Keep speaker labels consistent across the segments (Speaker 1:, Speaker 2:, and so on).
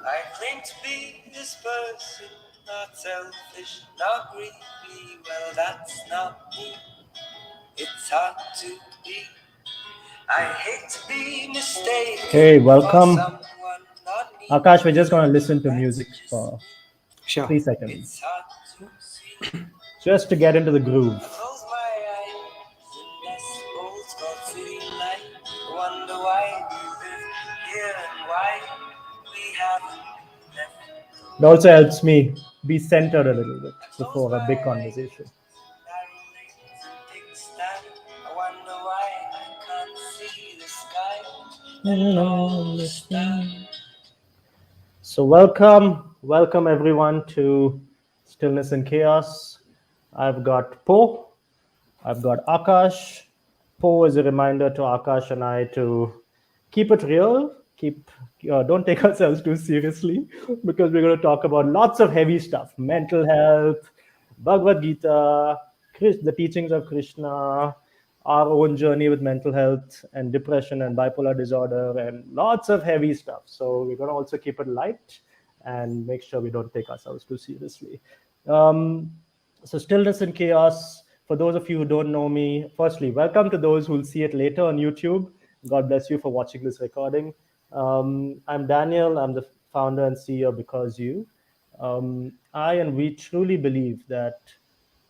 Speaker 1: I claim to be this person, not selfish, not greedy. Well, that's not me. It's hard to be. I hate to be mistaken.
Speaker 2: Hey, welcome.
Speaker 1: For someone not me.
Speaker 2: Akash, we're just going to listen to music for
Speaker 3: Sure.
Speaker 2: 3 seconds.
Speaker 1: It's hard to see.
Speaker 2: Just to get into the groove.
Speaker 1: I close my eyes in this old school city light. Wonder why we live here and why we haven't left.
Speaker 2: It also helps me be centered a little bit before a big conversation.
Speaker 1: I wonder why I can't see the sky.
Speaker 2: So welcome everyone to Stillness and Chaos. I've got Po, I've got Akash. Po is a reminder to Akash and I to keep it real, don't take ourselves too seriously, because we're going to talk about lots of heavy stuff: mental health, Bhagavad Gita, the teachings of Krishna, our own journey with mental health and depression and bipolar disorder, and lots of heavy stuff. So we're going to also keep it light and make sure we don't take ourselves too seriously. So Stillness and Chaos, for those of you who don't know me, firstly, welcome to those who will see it later on YouTube. God bless you for watching this recording. I'm Daniel. I'm the founder and CEO of Because You. We truly believe that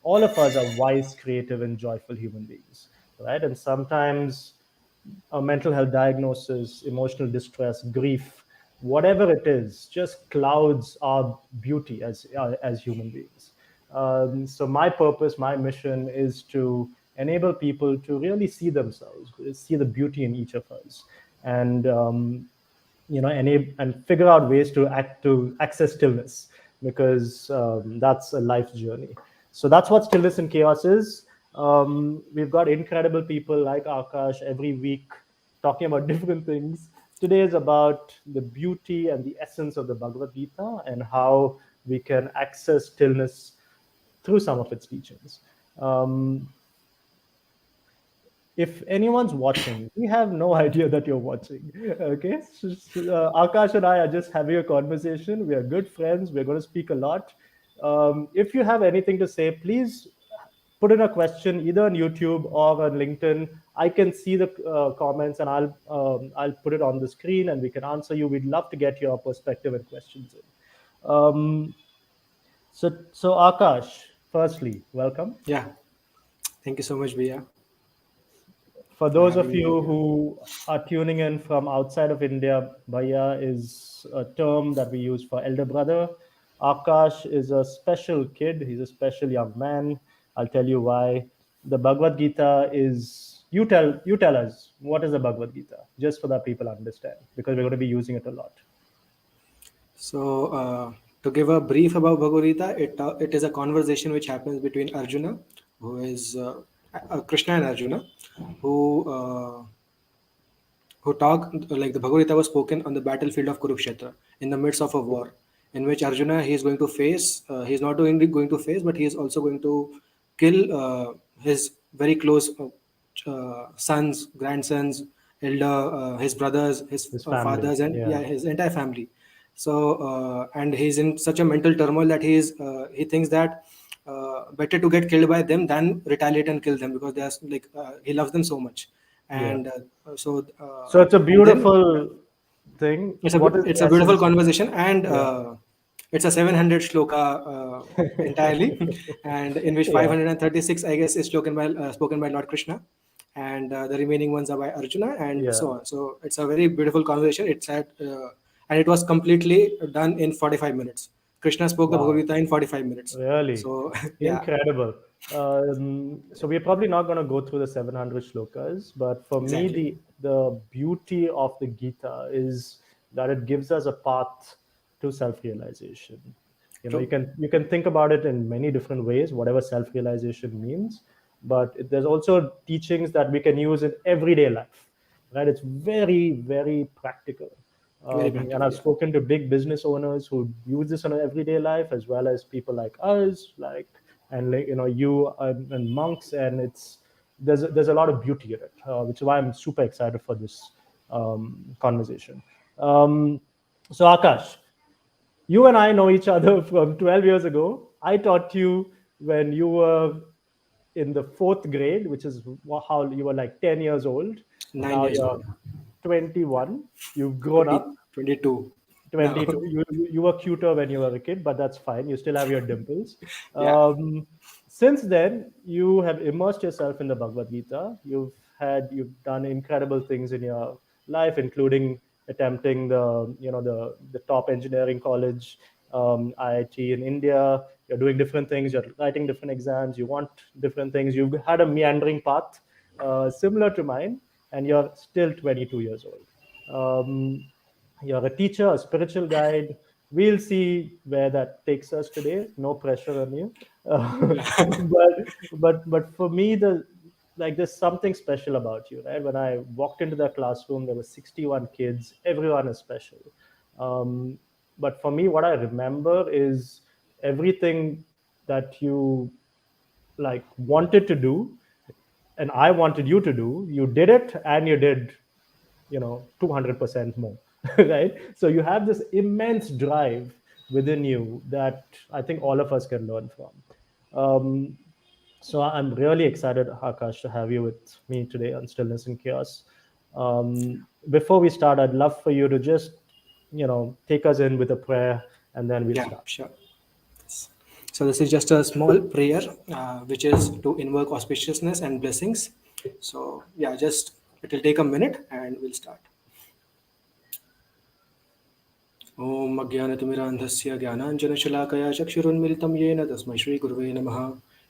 Speaker 2: all of us are wise, creative, and joyful human beings, right? And sometimes a mental health diagnosis, emotional distress, grief, whatever it is, just clouds our beauty as human beings. So my purpose, my mission is to enable people to really see themselves, see the beauty in each of us, and enable and figure out ways to access stillness, because that's a life journey. So that's what Stillness and Chaos is. We've got incredible people like Akash every week talking about different things. Today is about the beauty and the essence of the Bhagavad Gita and how we can access stillness through some of its teachings. If anyone's watching, we have no idea that you're watching. Okay, Akash and I are just having a conversation. We are good friends. We're going to speak a lot. If you have anything to say, please put in a question either on YouTube or on LinkedIn. I can see the comments, and I'll put it on the screen, and we can answer you. We'd love to get your perspective and questions in. So Akash, firstly, welcome.
Speaker 3: Yeah. Thank you so much, Bia.
Speaker 2: For those of you who are tuning in from outside of India, Bhaiya is a term that we use for elder brother. Akash is a special kid. He's a special young man. I'll tell you why. The Bhagavad Gita is, you tell us, what is the Bhagavad Gita? Just so that people understand, because we're going to be using it a lot.
Speaker 3: So, to give a brief about Bhagavad Gita, it is a conversation which happens between Arjuna, who is Krishna and Arjuna, who talk like the Bhagavad Gita was spoken on the battlefield of Kurukshetra in the midst of a war, in which Arjuna he is going to face. He's not only going to face, but he is also going to kill his very close sons, grandsons, his brothers, his fathers, and his entire family. So and he's in such a mental turmoil that he thinks that better to get killed by them than retaliate and kill them, because they are like he loves them so much. And so
Speaker 2: it's a beautiful thing.
Speaker 3: It's a beautiful conversation, and it's a 700 shloka entirely, and in which 536, I guess, is spoken by Lord Krishna, and the remaining ones are by Arjuna, and so on. So it's a very beautiful conversation. And it was completely done in 45 minutes. Krishna spoke the Bhagavad Gita in 45 minutes.
Speaker 2: Really?
Speaker 3: So
Speaker 2: incredible. So we're probably not going to go through the 700 shlokas, but for me, the beauty of the Gita is that it gives us a path to self-realization. You can think about it in many different ways, whatever self-realization means, but there's also teachings that we can use in everyday life, right? It's very, very practical. And I've spoken to big business owners who use this in everyday life, as well as people like us, you and monks, and there's a lot of beauty in it, which is why I'm super excited for this conversation. So Akash, you and I know each other from 12 years ago. I taught you when you were in the fourth grade, which is how you were like 10 years old.
Speaker 3: 9
Speaker 2: Now
Speaker 3: years
Speaker 2: you're
Speaker 3: old.
Speaker 2: 21. You've grown
Speaker 3: 20,
Speaker 2: up.
Speaker 3: 22 now.
Speaker 2: 22. You were cuter when you were a kid, but that's fine. You still have your dimples.
Speaker 3: Yeah.
Speaker 2: Since then, you have immersed yourself in the Bhagavad Gita. You've done incredible things in your life, including attempting the top engineering college, IIT in India. You're doing different things. You're writing different exams. You want different things. You've had a meandering path similar to mine, and you're still 22 years old. You're a teacher, a spiritual guide. We'll see where that takes us today. No pressure on you. But for me, there's something special about you, right? When I walked into the classroom, there were 61 kids. Everyone is special. Um, but for me, what I remember is everything that you like wanted to do, and I wanted you to do. You did it, and you did 200% more. Right? So you have this immense drive within you that I think all of us can learn from. So I'm really excited, Akash, to have you with me today on Stillness and Chaos. Before we start, I'd love for you to just take us in with a prayer, and then we'll
Speaker 3: Yeah,
Speaker 2: start.
Speaker 3: sure. So this is just a small prayer, which is to invoke auspiciousness and blessings. So yeah, just it will take a minute and we'll start. ॐ अज्ञानतिमिरान्धस्य ज्ञानाञ्जनशलाकया चक्षुरुन्मिलितं येन तस्मै श्रीगुरुवे नमः।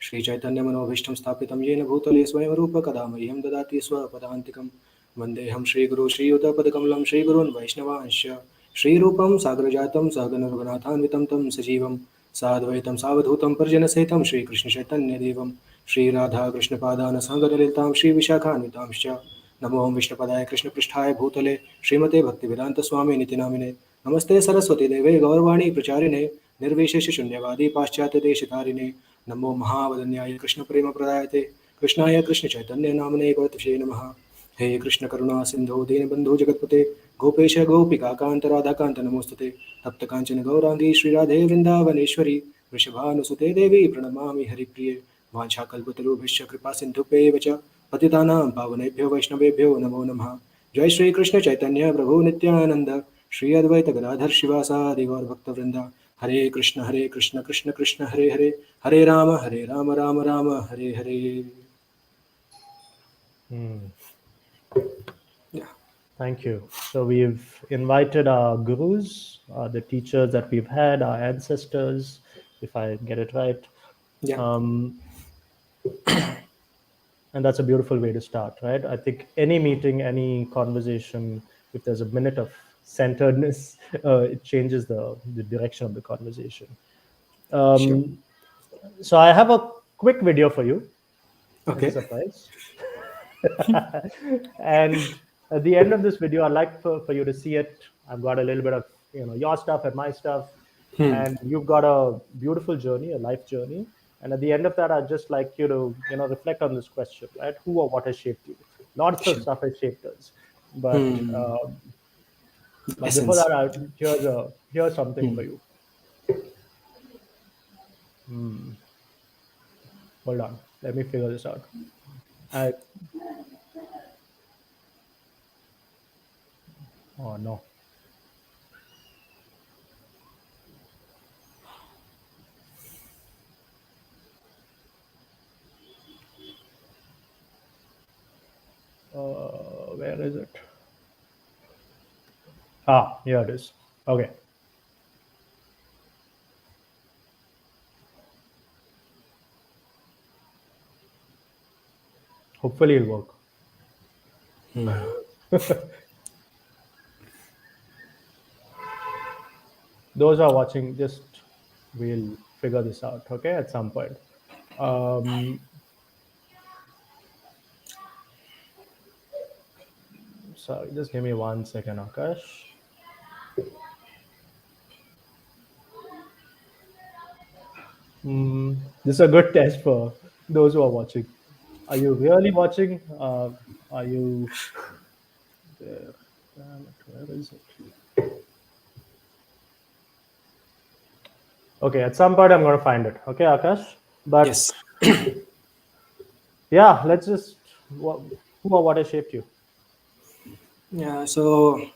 Speaker 3: श्रीचैतन्यमनोभीष्टं स्थापितं येन भूतले स्वयं रूपकदा मह्यं ददाति स्वपदान्तिकं। वन्देऽहं श्रीगुरो श्रीयुतपदकमलं श्रीगुरून् वैष्णवांश्च श्रीरूपं सागरजातं सहगणरघुनाथान्वितं तं सजीवं साद्वैतं सावधूतं परिजनसहितं श्रीकृष्णचैतन्यदेवं श्रीराधाकृष्णपादान् सङ्गदलितां श्रीविशाखान्वितांश्च नमो विष्णुपदाय कृष्णपृष्ठाय भूतले श्रीमते भक्तिवेदान्तस्वामिनिति नामिने नमस्ते सरस्वती देवे गौरवाणी प्रचारिणे निर्विशेष शून्यवादी पाश्चात्य देशतारिणे नमो महावदन्याय कृष्णप्रेमप्रदायते कृष्णाय कृष्णचैतन्य नामने गौतषे नमः। हे कृष्ण करुणा सिंधु दीनबंधु जगतपते गोपेश गोपिका कांत राधाकांत नमोस्तुते तप्त कांचन गौरांगी श्रीराधे वृंदावनेश्वरी वृषभानुसुते देवी प्रणमामि हरिप्रिये वाञ्छाकल्पतरुभ्यश्च कृपा सिन्धुभ्येव च पतितानां पावनेभ्यो वैष्णवेभ्यो नमो नमः। जय श्री कृष्ण चैतन्य प्रभु नित्यानंद श्री अद्वैत गदाधर शिवासादि गौर भक्तवृंदा हरे Krishna Krishna Krishna Hare Hare Hare Ram Ram Ram Hare Hare.
Speaker 2: Hmm.
Speaker 3: Yeah,
Speaker 2: Thank you. So we've invited our gurus, the teachers that we've had, our ancestors, if I get it right.
Speaker 3: yeah,
Speaker 2: Um, and that's a beautiful way to start, right? I think any meeting, any conversation, if there's a minute of centeredness, it changes the direction of the conversation.
Speaker 3: sure.
Speaker 2: Um, so I have a quick video for you as a
Speaker 3: Okay.
Speaker 2: surprise. And at the end of this video, I'd like for you to see it. I've got a little bit of your stuff and my stuff, and you've got a beautiful journey, a life journey. And at the end of that, I'd just like you to reflect on this question, right? Who or what has shaped you? Lots of
Speaker 3: Sure.
Speaker 2: stuff has shaped us, but before
Speaker 3: Essence.
Speaker 2: that, here's something for you. Hold on, let me figure this out. I Oh no. Where is it? Here it is. Okay. Hopefully it'll work. Those are watching, just we'll figure this out, okay, at some point. Um, sorry, just give me 1 second, Akash. This is a good test for those who are watching. Are you really watching? Are you there? Damn it, where is it? Okay, at some point I'm going to find it. Okay, Akash. But
Speaker 3: Yes.
Speaker 2: yeah, let's just who or what has shaped you?
Speaker 3: Yeah. So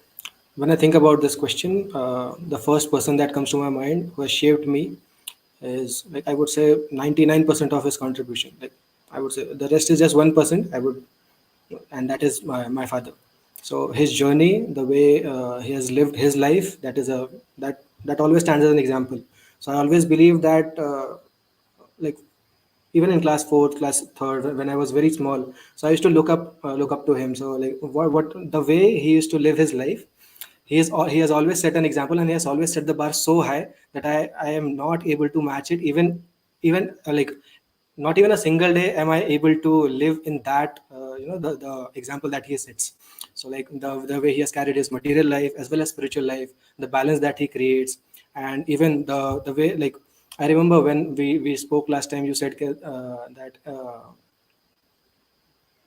Speaker 3: when I think about this question, the first person that comes to my mind who has shaped me is, like, I would say 99% of his contribution. Like, I would say the rest is just 1%. I would, and that is my father. So his journey, the way he has lived his life, that always stands as an example. So I always believe that, like, even in class fourth, class third, when I was very small, so I used to look up to him. So, like, what the way he used to live his life, he has always set an example, and he has always set the bar so high that I am not able to match it. Even like, not even a single day am I able to live in that, the example that he sets. So, like, the way he has carried his material life as well as spiritual life, the balance that he creates, and even the way, like, I remember when we spoke last time, you said that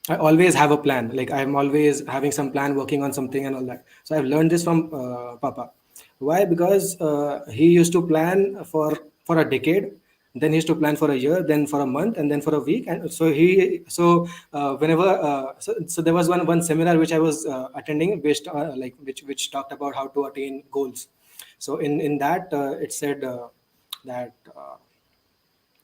Speaker 3: I always have a plan. Like, I'm always having some plan, working on something and all that. So I've learned this from Papa. Why? Because he used to plan for a decade, then he used to plan for a year, then for a month, and then for a week. And whenever so there was one seminar which I was attending, based like, which talked about how to attain goals. So in that, it said that.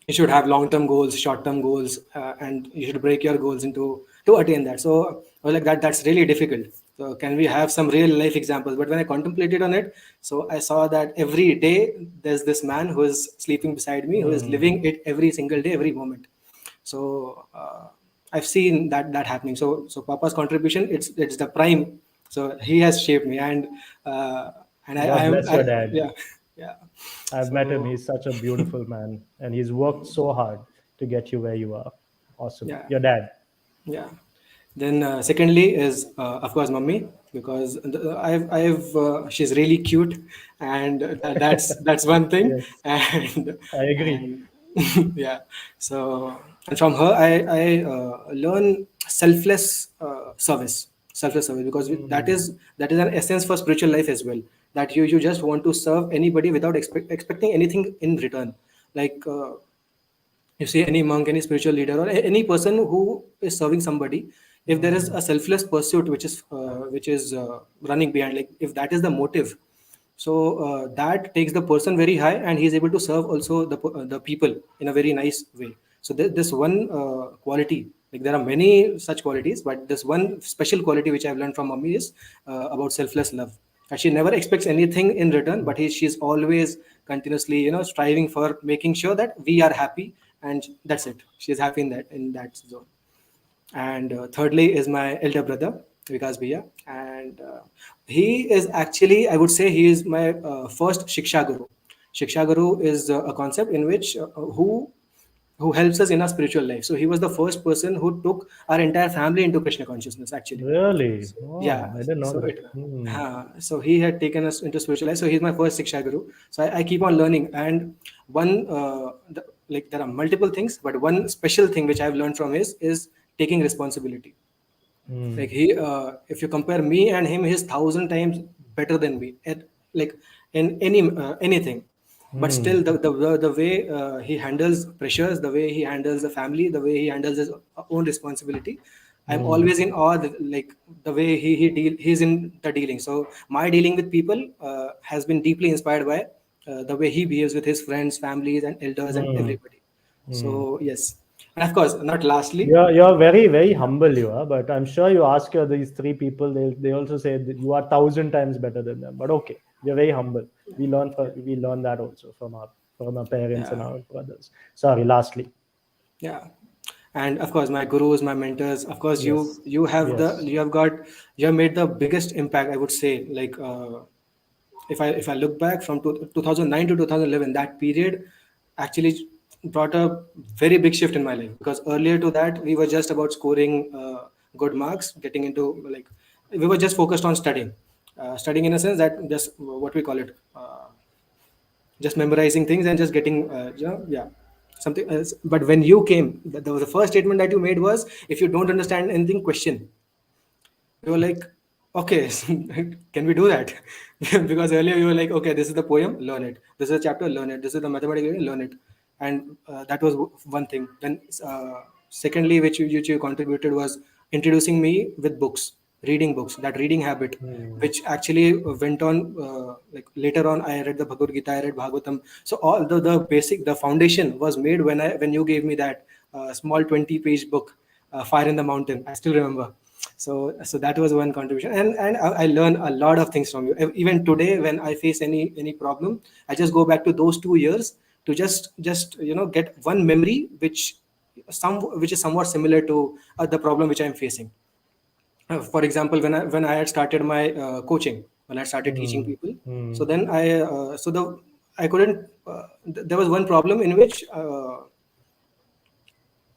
Speaker 3: You should have long-term goals, short-term goals, and you should break your goals into to attain that. So I was like, that's really difficult. So can we have some real life examples? But when I contemplated on it, so I saw that every day there's this man who is sleeping beside me, who is
Speaker 2: Hmm.
Speaker 3: living it every single day, every moment. So I've seen that happening. So Papa's contribution, it's the prime. So he has shaped me, uh, and
Speaker 2: God bless your dad.
Speaker 3: yeah, yeah.
Speaker 2: I've met him.
Speaker 3: So
Speaker 2: He's such a beautiful man, and he's worked so hard to get you where you are. Awesome.
Speaker 3: yeah.
Speaker 2: Your dad.
Speaker 3: Yeah. Then secondly is, of course, mummy, because she's really cute, and that's one thing.
Speaker 2: Yes, I agree.
Speaker 3: And yeah. So, and from her, I learn selfless service, because
Speaker 2: Hmm.
Speaker 3: that is an essence for spiritual life as well. That you just want to serve anybody without expecting anything in return. Like, you see any monk, any spiritual leader, or any person who is serving somebody, if there is
Speaker 2: Hmm.
Speaker 3: a selfless pursuit which is running behind, like, if that is the motive, so that takes the person very high, and he is able to serve also the people in a very nice way. So this one quality, like, there are many such qualities, but this one special quality which I've learned from mummy is about selfless love. And she never expects anything in return, but she's always continuously, striving for making sure that we are happy, and that's it. She's happy in that zone. And thirdly is my elder brother, Vikas Bhaiya. And he is actually, I would say, he is my first Shiksha Guru. Shiksha Guru is a concept in which who helps us in our spiritual life. So he was the first person who took our entire family into Krishna consciousness, actually.
Speaker 2: Really?
Speaker 3: Yeah.
Speaker 2: Oh, I didn't know
Speaker 3: So
Speaker 2: that. Hmm.
Speaker 3: so he had taken us into spiritual life. So he's my first Shiksha Guru. So I keep on learning. And like, there are multiple things, but one special thing which I've learned from is taking responsibility.
Speaker 2: Hmm.
Speaker 3: Like, if you compare me and him, he's 1,000 times better than me at, like, in anything. But
Speaker 2: Hmm.
Speaker 3: still, the way he handles pressures, the way he handles the family, the way he handles his own responsibility, I'm
Speaker 2: Hmm.
Speaker 3: always in awe that, like, the way he's in the dealing. So my dealing with people has been deeply inspired by the way he behaves with his friends, families, and elders, and
Speaker 2: Hmm.
Speaker 3: everybody.
Speaker 2: Hmm.
Speaker 3: So yes. And of course, not lastly,
Speaker 2: You're very very humble, you are. But I'm sure you ask these three people, they also say that you are 1,000 times better than them. But okay, you're very humble. We learn that also from our parents and
Speaker 3: yeah.
Speaker 2: our brothers. Sorry. Lastly.
Speaker 3: Yeah. And of course, my gurus, my mentors, of course, you
Speaker 2: Yes.
Speaker 3: you have the
Speaker 2: Yes.
Speaker 3: you have got you have made the biggest impact, I would say. Like, if I look back from 2009 to 2011, that period actually brought a very big shift in my life, because earlier to that, we were just about scoring good marks, getting into, like, we were just focused on studying in a sense that, just what we call it, just memorizing things and just getting, yeah, something else. But when you came, the first statement that you made was, if you don't understand anything, question. You were like, okay, can we do that? Because earlier you were like, okay, this is the poem, learn it. This is a chapter, learn it. This is the mathematical, learn it. And that was one thing. Then, secondly, which you contributed was introducing me with books, reading books, that reading habit, which actually went on. Like later on, I read the Bhagavad Gita, I read Bhagavatam. So all the basic, the foundation was made when you gave me that small 20-page book, Fire in the Mountain. I still remember. So that was one contribution, and I learn a lot of things from you. Even today, when I face any problem, I just go back to those 2 years to just get one memory which is somewhat similar to the problem which I'm facing. For example, when I had started my coaching, when I started teaching
Speaker 2: Hmm.
Speaker 3: people,
Speaker 2: Hmm.
Speaker 3: so then I couldn't. There was one problem in which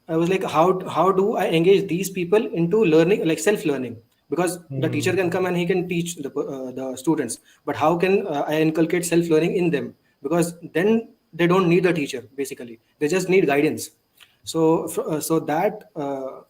Speaker 3: I was like, how do I engage these people into learning, like self learning? Because the teacher
Speaker 2: Hmm.
Speaker 3: can come and he can teach the students, but how can I inculcate self learning in them? Because then they don't need the teacher. Basically, they just need guidance. So that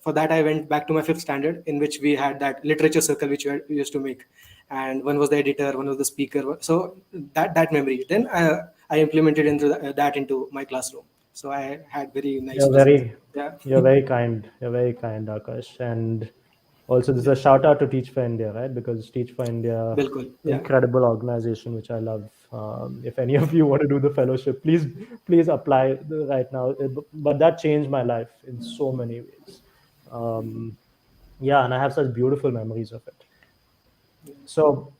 Speaker 3: for that I went back to my fifth standard, in which we had that literature circle which we used to make, and one was the editor, one was the speaker. So that memory, then I implemented that into my classroom. So I had very nice
Speaker 2: You're
Speaker 3: results.
Speaker 2: very,
Speaker 3: Yeah.
Speaker 2: you're very kind. You're very kind, Akash. And also, this is a shout out to Teach for India, right? Because Teach for India,
Speaker 3: Bilkul. Yeah.
Speaker 2: incredible organization, which I love. If any of you want to do the fellowship, please apply right now. But that changed my life in so many ways. Um, yeah, and I have such beautiful memories of it. So,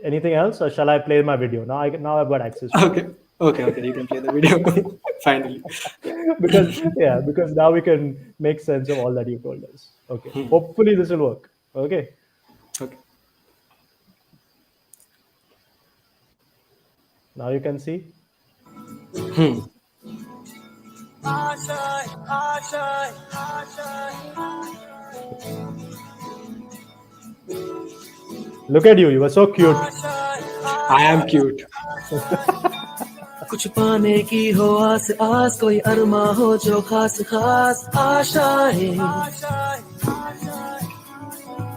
Speaker 2: anything else, or shall I play my video? Now I've got access to it.
Speaker 3: Okay. Okay. Okay. You can play the video. Finally.
Speaker 2: Because now we can make sense of all that you told us. Okay, hopefully this will work. Okay,
Speaker 3: Okay.
Speaker 2: now you can see. Look at you, you were so cute.
Speaker 3: I am cute.
Speaker 1: कुछ पाने की हो आस आस, कोई अरमा हो जो खास खास आशाएं,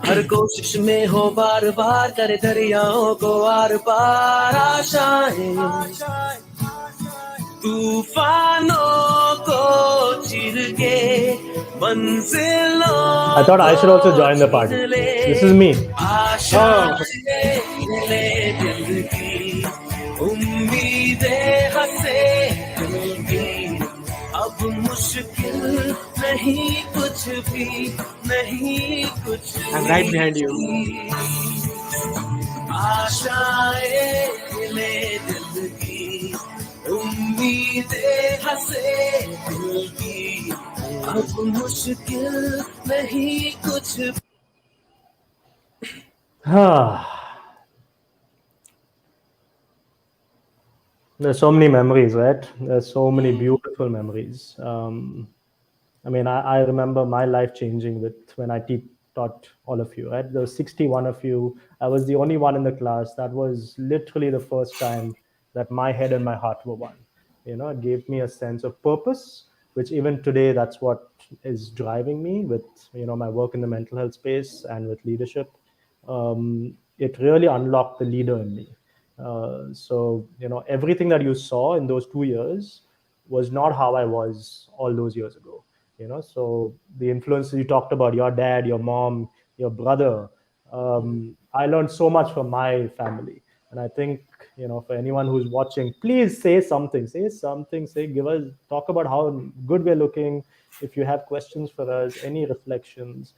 Speaker 1: हर कोशिश में हो बार बार, करे दरियाओं को आर पार आशाएं, तूफानों को चीर के मंजिलों
Speaker 2: I thought I should also
Speaker 1: को
Speaker 2: join the
Speaker 1: छीन
Speaker 2: party.
Speaker 1: ले,
Speaker 2: This is me.
Speaker 3: Oh.
Speaker 1: आशाएं ले दिल की, उम्मीदें हंसे दिल की, अब मुश्किल नहीं कुछ भी, नहीं कुछ
Speaker 3: I'm right behind you.
Speaker 1: भी, आशाएं ले दिल की, उम्मीदें हंसे दिल की, अब मुश्किल नहीं कुछ भी.
Speaker 2: There's so many memories, right? There's so many beautiful memories. I mean, I remember my life changing with when I taught all of you, right? There were 61 of you. I was the only one in the class. That was literally the first time that my head and my heart were one. It gave me a sense of purpose, which even today, that's what is driving me with, my work in the mental health space and with leadership. It really unlocked the leader in me. So, everything that you saw in those 2 years was not how I was all those years ago. So the influences you talked about, your dad, your mom, your brother, I learned so much from my family. And I think, for anyone who's watching, please say something, give us, talk about how good we're looking. If you have questions for us, any reflections.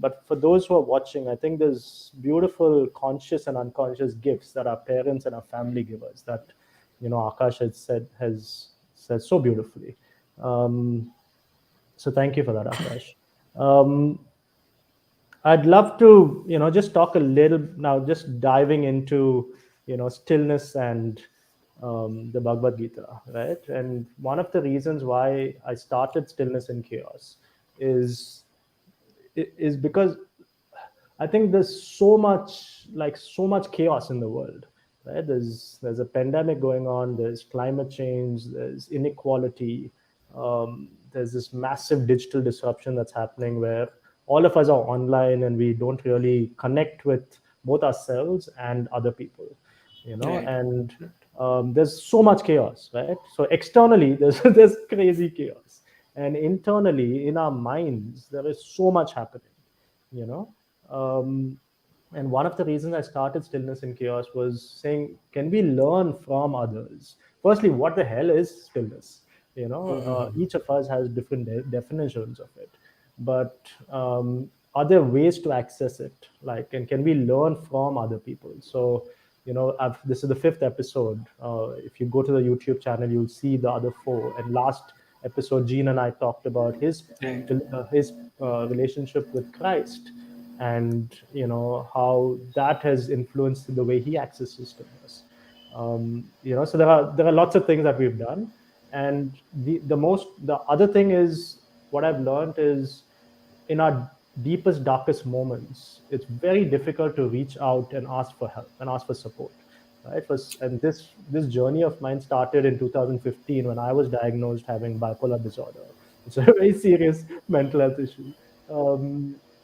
Speaker 2: But for those who are watching, I think there's beautiful conscious and unconscious gifts that our parents and our family give us that, Akash has said so beautifully. So thank you for that, Akash. I'd love to, just talk a little now, just diving into, stillness and the Bhagavad Gita, right? And one of the reasons why I started Stillness and Chaos is because I think there's so much chaos in the world, right? There's a pandemic going on. There's climate change. There's inequality. There's this massive digital disruption that's happening where all of us are online and we don't really connect with both ourselves and other people,
Speaker 3: Right.
Speaker 2: and there's so much chaos, right? So externally, there's there's crazy chaos, and internally in our minds, there is so much happening, you know. Um, and one of the reasons I started Stillness in Chaos was saying, can we learn from others? Firstly, what the hell is stillness? Each of us has different definitions of it, but are there ways to access it? Like, and can we learn from other people? So, this is the fifth episode. If you go to the YouTube channel, you'll see the other four. And last episode, Gene and I talked about
Speaker 3: Right.
Speaker 2: his relationship with Christ, and how that has influenced the way he accesses stillness. So there are lots of things that we've done, and the other thing is, what I've learned is, in our deepest, darkest moments, it's very difficult to reach out and ask for help and ask for support. Right? And this journey of mine started in 2015 when I was diagnosed having bipolar disorder. It's a very serious mental health issue.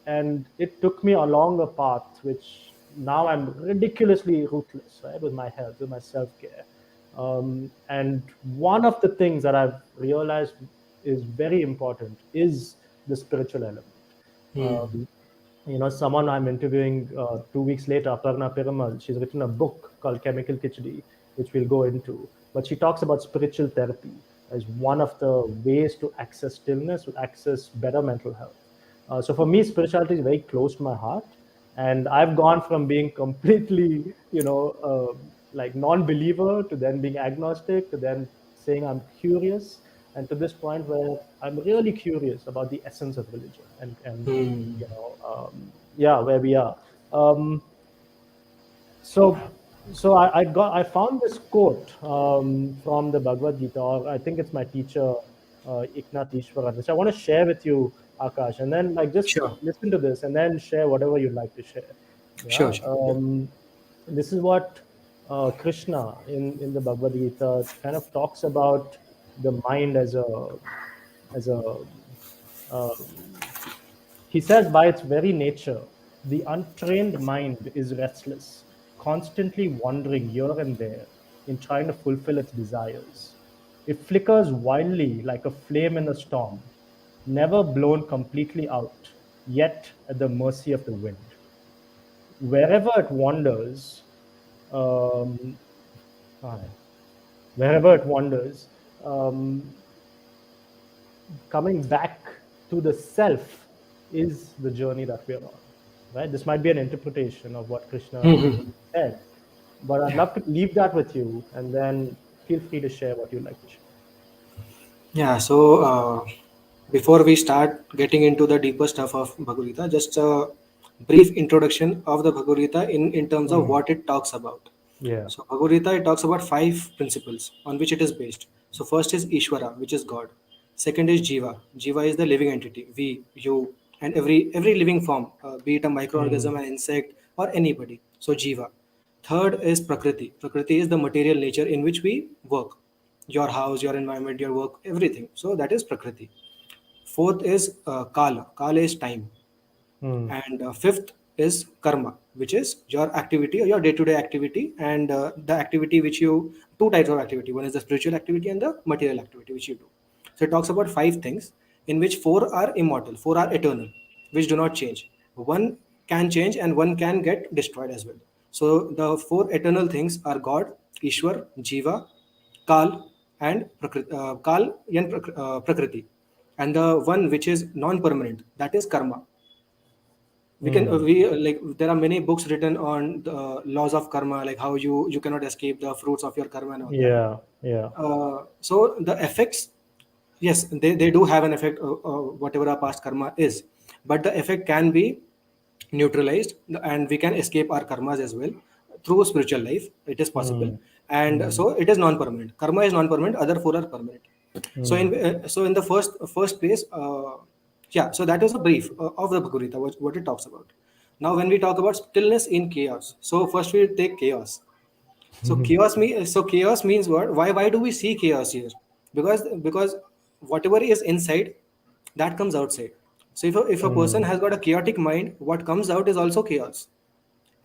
Speaker 2: And it took me along a path which now I'm ridiculously ruthless, right, with my health, with my self-care. And one of the things that I've realized is very important is the spiritual element. Um, Someone I'm interviewing 2 weeks later, Aparna Piramal, she's written a book called Chemical Kitchadi, which we'll go into. But she talks about spiritual therapy as one of the ways to access stillness, to access better mental health. So for me, spirituality is very close to my heart, and I've gone from being completely, like non-believer, to then being agnostic, to then saying I'm curious, and to this point where I'm really curious about the essence of religion, and yeah, where we are. Um, so I found this quote from the Bhagavad Gita, or I think it's my teacher, Iknath Ishwaran, which I want to share with you, Akash, and then like just
Speaker 3: Sure.
Speaker 2: listen to this and then share whatever you'd like to share.
Speaker 3: Sure.
Speaker 2: Yeah.
Speaker 3: Sure. Yeah.
Speaker 2: This is what Krishna in the Bhagavad Gita kind of talks about the mind as a um, he says, by its very nature, the untrained mind is restless, constantly wandering here and there in trying to fulfill its desires. It flickers wildly like a flame in a storm, never blown completely out, yet at the mercy of the wind. Wherever it wanders, um, ah, wherever it wanders, um, coming back to the self is the journey that we're on, right? This might be an interpretation of what Krishna said, but I'd
Speaker 3: Yeah.
Speaker 2: love to leave that with you, and then feel free to share what you'd like to share.
Speaker 3: Yeah. So before we start getting into the deeper stuff of Bhagavad Gita, just a brief introduction of the Bhagavad Gita in terms of
Speaker 2: Mm.
Speaker 3: what it talks about.
Speaker 2: Yeah.
Speaker 3: So Bhagavad Gita, it talks about five principles on which it is based. So first is Ishvara, which is God. Second is Jiva. Jiva is the living entity, we, you, and every living form, be it a
Speaker 2: Mm.
Speaker 3: microorganism, an insect, or anybody. So Jiva. Third is Prakriti. Prakriti is the material nature in which we work. Your house, your environment, your work, everything. So that is Prakriti. Fourth is Kala. Kala is time.
Speaker 2: Mm.
Speaker 3: And fifth is karma, which is your activity or your day-to-day activity, and the activity which you, two types of activity, one is the spiritual activity and the material activity which you do. So it talks about five things, in which four are immortal, four are eternal, which do not change. One can change and one can get destroyed as well. So the four eternal things are God, Ishwar, Jiva, Kal, and Prakriti. And the one which is non-permanent, that is karma.
Speaker 2: Mm.
Speaker 3: Like there are many books written on the laws of karma, like how you cannot escape the fruits of your karma and all that.
Speaker 2: Yeah. Yeah.
Speaker 3: So the effects, yes, they do have an effect, whatever our past karma is, but the effect can be neutralized and we can escape our karmas as well through spiritual life. It is possible.
Speaker 2: Mm.
Speaker 3: And
Speaker 2: Mm.
Speaker 3: so it is non-permanent. Karma is non-permanent, other four are permanent. So
Speaker 2: Mm.
Speaker 3: in the first place, yeah, so that is a brief of the Bhagavad Gita, what it talks about. Now when we talk about stillness in chaos, so first we take chaos. So chaos means what? Why do we see chaos here? Because whatever is inside, that comes outside. So if a person has got a chaotic mind, what comes out is also chaos.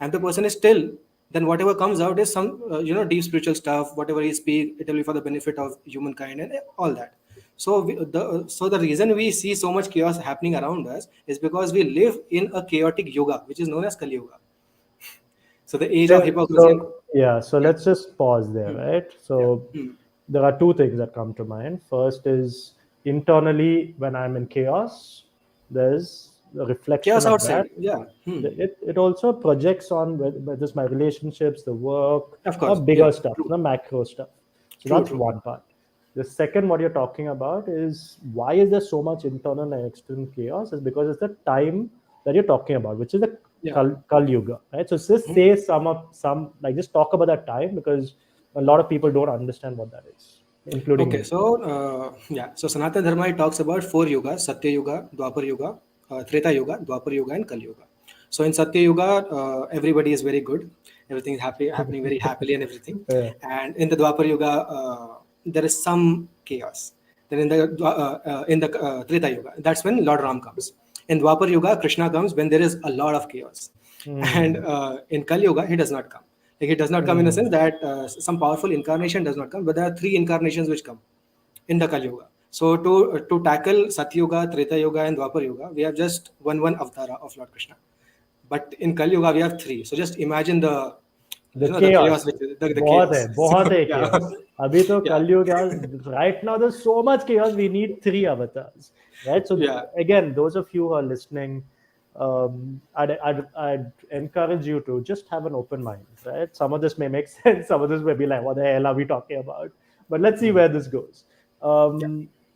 Speaker 3: And the person is still, then whatever comes out is some deep spiritual stuff. Whatever he speak, it will be for the benefit of humankind and all that. So the reason we see so much chaos happening around us is because we live in a chaotic yoga, which is known as Kali Yuga. So the age of hypocrisy and
Speaker 2: Yeah, so
Speaker 3: yeah.
Speaker 2: let's just pause there,
Speaker 3: Hmm.
Speaker 2: right?
Speaker 3: Yeah.
Speaker 2: So there are two things that come to mind. First is internally, when I'm in chaos, there's a reflection
Speaker 3: Chaos
Speaker 2: of that.
Speaker 3: outside. Yeah.
Speaker 2: It also projects on whether it's my relationships, the work,
Speaker 3: Of
Speaker 2: or
Speaker 3: course. Yeah.
Speaker 2: bigger stuff,
Speaker 3: True.
Speaker 2: the macro stuff. So
Speaker 3: True.
Speaker 2: that's
Speaker 3: True.
Speaker 2: one part. The second, what you're talking about is why is there so much internal and external chaos? Is because it's the time that you're talking about, which is the
Speaker 3: Yeah.
Speaker 2: Kal Yuga, right? So just say some like just talk about that time because a lot of people don't understand what that is, including
Speaker 3: Okay,
Speaker 2: me.
Speaker 3: so so Sanatana Dharma it talks about four yugas: Satya Yuga, Dwapar Yuga, Treta Yuga, Dwapar Yuga, and Kali Yuga. So in Satya Yuga, everybody is very good, everything is happening very happily and everything.
Speaker 2: Yeah.
Speaker 3: And in the Dwapar Yuga, there is some chaos. Then in the Treta Yuga, that's when Lord Ram comes. In Dwapar Yuga, Krishna comes when there is a lot of chaos, and
Speaker 2: Mm,
Speaker 3: in Kali Yuga, he does not come. Like, it does not come in a sense
Speaker 2: mm.
Speaker 3: that some powerful incarnation does not come, but there are three incarnations which come in the Kali Yuga. So to tackle Satya Yuga, Treta Yuga, and Dwapar Yuga, we have just one avatara of Lord Krishna. But in Kali Yuga, we have three. So just imagine
Speaker 2: The
Speaker 3: the chaos,
Speaker 2: chaos,
Speaker 3: which is the
Speaker 2: बहुत है
Speaker 3: chaos.
Speaker 2: बहुत
Speaker 3: So
Speaker 2: है
Speaker 3: yeah,
Speaker 2: chaos. अभी तो
Speaker 3: yeah,
Speaker 2: कलयुग chaos. Right now there's so much chaos. We need three avatars, right? So
Speaker 3: yeah.
Speaker 2: again, those of you who are listening, I'd encourage you to just have an open mind, right? Some of this may make sense. Some of this may be like, what the hell are we talking about? But let's see where this goes.
Speaker 3: Yeah.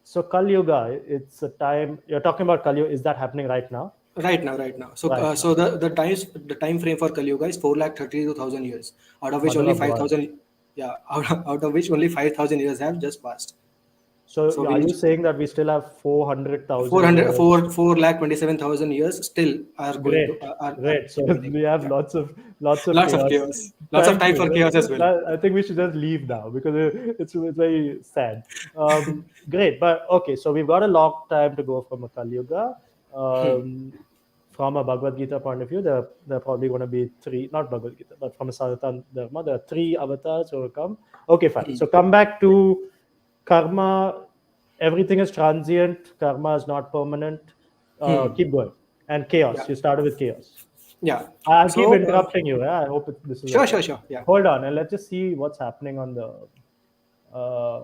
Speaker 2: So Kali Yuga, it's a time you're talking about Kali Yuga. Is that happening right now?
Speaker 3: Right now. So
Speaker 2: Right now.
Speaker 3: the time frame for Kali Yuga is 4,32,000 years, out of which
Speaker 2: Mother
Speaker 3: only
Speaker 2: of God.
Speaker 3: 5,000, yeah, out of which only 5,000 years have just passed.
Speaker 2: So
Speaker 3: So
Speaker 2: are
Speaker 3: we
Speaker 2: you saying that we still have 400,000
Speaker 3: 400
Speaker 2: years?
Speaker 3: 4,27,000 years still are going to
Speaker 2: Great,
Speaker 3: are
Speaker 2: great. So
Speaker 3: remaining.
Speaker 2: we have
Speaker 3: Yeah,
Speaker 2: lots of
Speaker 3: lots of
Speaker 2: chaos.
Speaker 3: chaos, lots of
Speaker 2: Thank
Speaker 3: time
Speaker 2: you.
Speaker 3: for chaos as well.
Speaker 2: I think we should just leave now because it's very sad. Great, but okay. So we've got a long time to go from a Kali Yuga. Um, from a Bhagavad Gita point of view, there are probably going to be three, not Bhagavad Gita, but from a Sanatana Dharma, there are three avatars who will come. Okay, fine. So come back to karma. Everything is transient. Karma is not permanent. Keep going. And chaos.
Speaker 3: Yeah,
Speaker 2: You started with chaos.
Speaker 3: yeah.
Speaker 2: I'll keep
Speaker 3: So
Speaker 2: interrupting you. I hope this is
Speaker 3: sure,
Speaker 2: okay.
Speaker 3: sure, sure. Yeah,
Speaker 2: Hold on, and let's just see what's happening on the uh,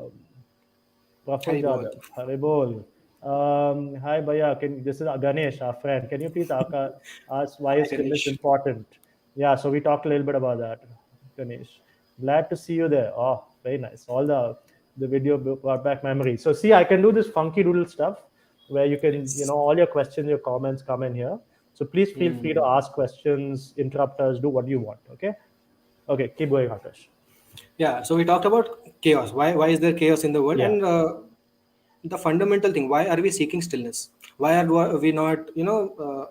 Speaker 2: Praful
Speaker 3: Hari bol.
Speaker 2: Jadhav. Haribol. Hi, Bhaiya. This is Ganesh, our friend. Can you please ask why
Speaker 3: Hi,
Speaker 2: is stillness
Speaker 3: Ganesh.
Speaker 2: important? Yeah, so we talked a little bit about that, Ganesh. Glad to see you there. Oh, very nice. All the video brought back memories. So see, I can do this funky doodle stuff where you can,
Speaker 3: Yes.
Speaker 2: all your questions, your comments come in here. So please feel free to ask questions, interrupt us, do what you want. Okay. Okay. Keep going, Akash.
Speaker 3: Yeah. So we talked about chaos. Why is there chaos in the world?
Speaker 2: Yeah.
Speaker 3: And the fundamental thing, why are we seeking stillness? Why are we not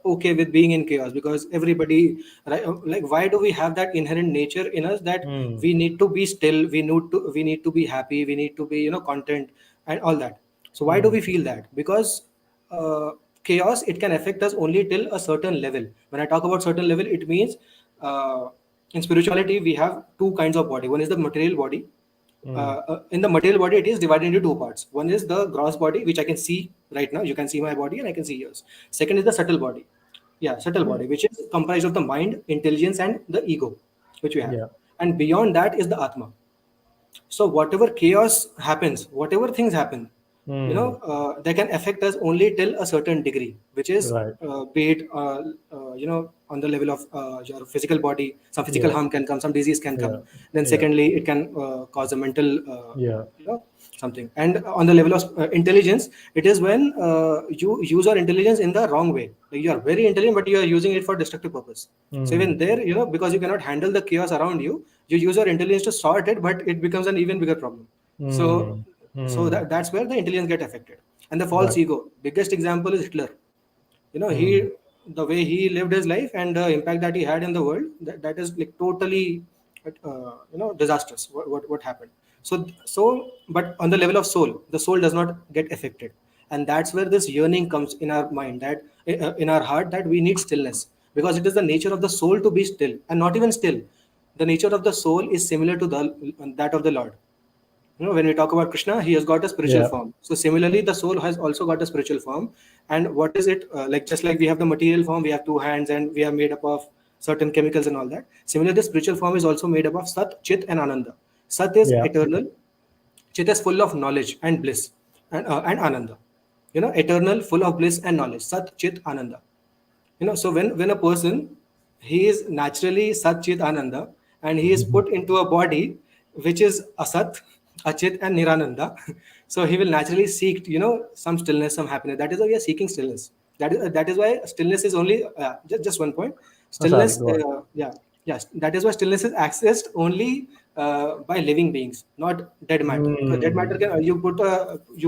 Speaker 3: okay with being in chaos? Because everybody, right, like, why do we have that inherent nature in us that
Speaker 2: Hmm.
Speaker 3: we need to be still, we need to be happy, we need to be content and all that? So why do
Speaker 2: Hmm.
Speaker 3: we feel that? Because uh, chaos, it can affect us only till a certain level. When I talk about certain level, it means uh, in spirituality we have two kinds of body. One is the material body.
Speaker 2: Hmm.
Speaker 3: In the material body, it is divided into two parts. One is the gross body, which I can see right now. You can see my body and I can see yours. Second is the subtle body. Yeah, subtle
Speaker 2: Yeah.
Speaker 3: body, which is comprised of the mind, intelligence, and the ego, which we have.
Speaker 2: Yeah.
Speaker 3: And beyond that is the Atma. So whatever chaos happens, whatever things happen,
Speaker 2: Hmm.
Speaker 3: they can affect us only till a certain degree, which is
Speaker 2: Right.
Speaker 3: be it on the level of your physical body. Some physical
Speaker 2: Yeah.
Speaker 3: harm can come, some disease can come.
Speaker 2: Yeah.
Speaker 3: Then
Speaker 2: Yeah.
Speaker 3: secondly, it can cause a mental
Speaker 2: Yeah.
Speaker 3: something. And on the level of intelligence, it is when you use your intelligence in the wrong way. Like, you are very intelligent but you are using it for destructive purpose. So
Speaker 2: Hmm.
Speaker 3: even there, because you cannot handle the chaos around you, you use your intelligence to sort it, but it becomes an even bigger problem. So
Speaker 2: Hmm.
Speaker 3: so
Speaker 2: Hmm.
Speaker 3: that's where the intelligence get affected. And the false
Speaker 2: Right.
Speaker 3: ego, biggest example is Hitler.
Speaker 2: Hmm.
Speaker 3: He, the way he lived his life and the impact that he had in the world, that is like totally disastrous. What happened. So but on the level of soul, the soul does not get affected. And that's where this yearning comes in our mind, that in our heart, that we need stillness, because it is the nature of the soul to be still. And not even still, the nature of the soul is similar to that of the Lord. When we talk about Krishna, he has got a spiritual
Speaker 2: Yeah.
Speaker 3: form. So similarly, the soul has also got a spiritual form. And what is it? Like, just like we have the material form, we have two hands, and we are made up of certain chemicals and all that. Similarly, the spiritual form is also made up of Sat, Chit, and Ananda. Sat is
Speaker 2: Yeah.
Speaker 3: eternal. Chit is full of knowledge and bliss, and Ananda. Eternal, full of bliss and knowledge. Sat, Chit, Ananda. So when a person, he is naturally Sat Chit Ananda, and he is put into a body which is Asat, Achit, and Nirananda. So he will naturally seek some stillness, some happiness. That is why we are seeking stillness. That is why stillness is only just one point.
Speaker 2: Oh, sorry,
Speaker 3: Stillness,
Speaker 2: go on.
Speaker 3: yeah, yes, that is why stillness is accessed only by living beings, not dead matter. Because dead matter,
Speaker 2: Hmm.
Speaker 3: can you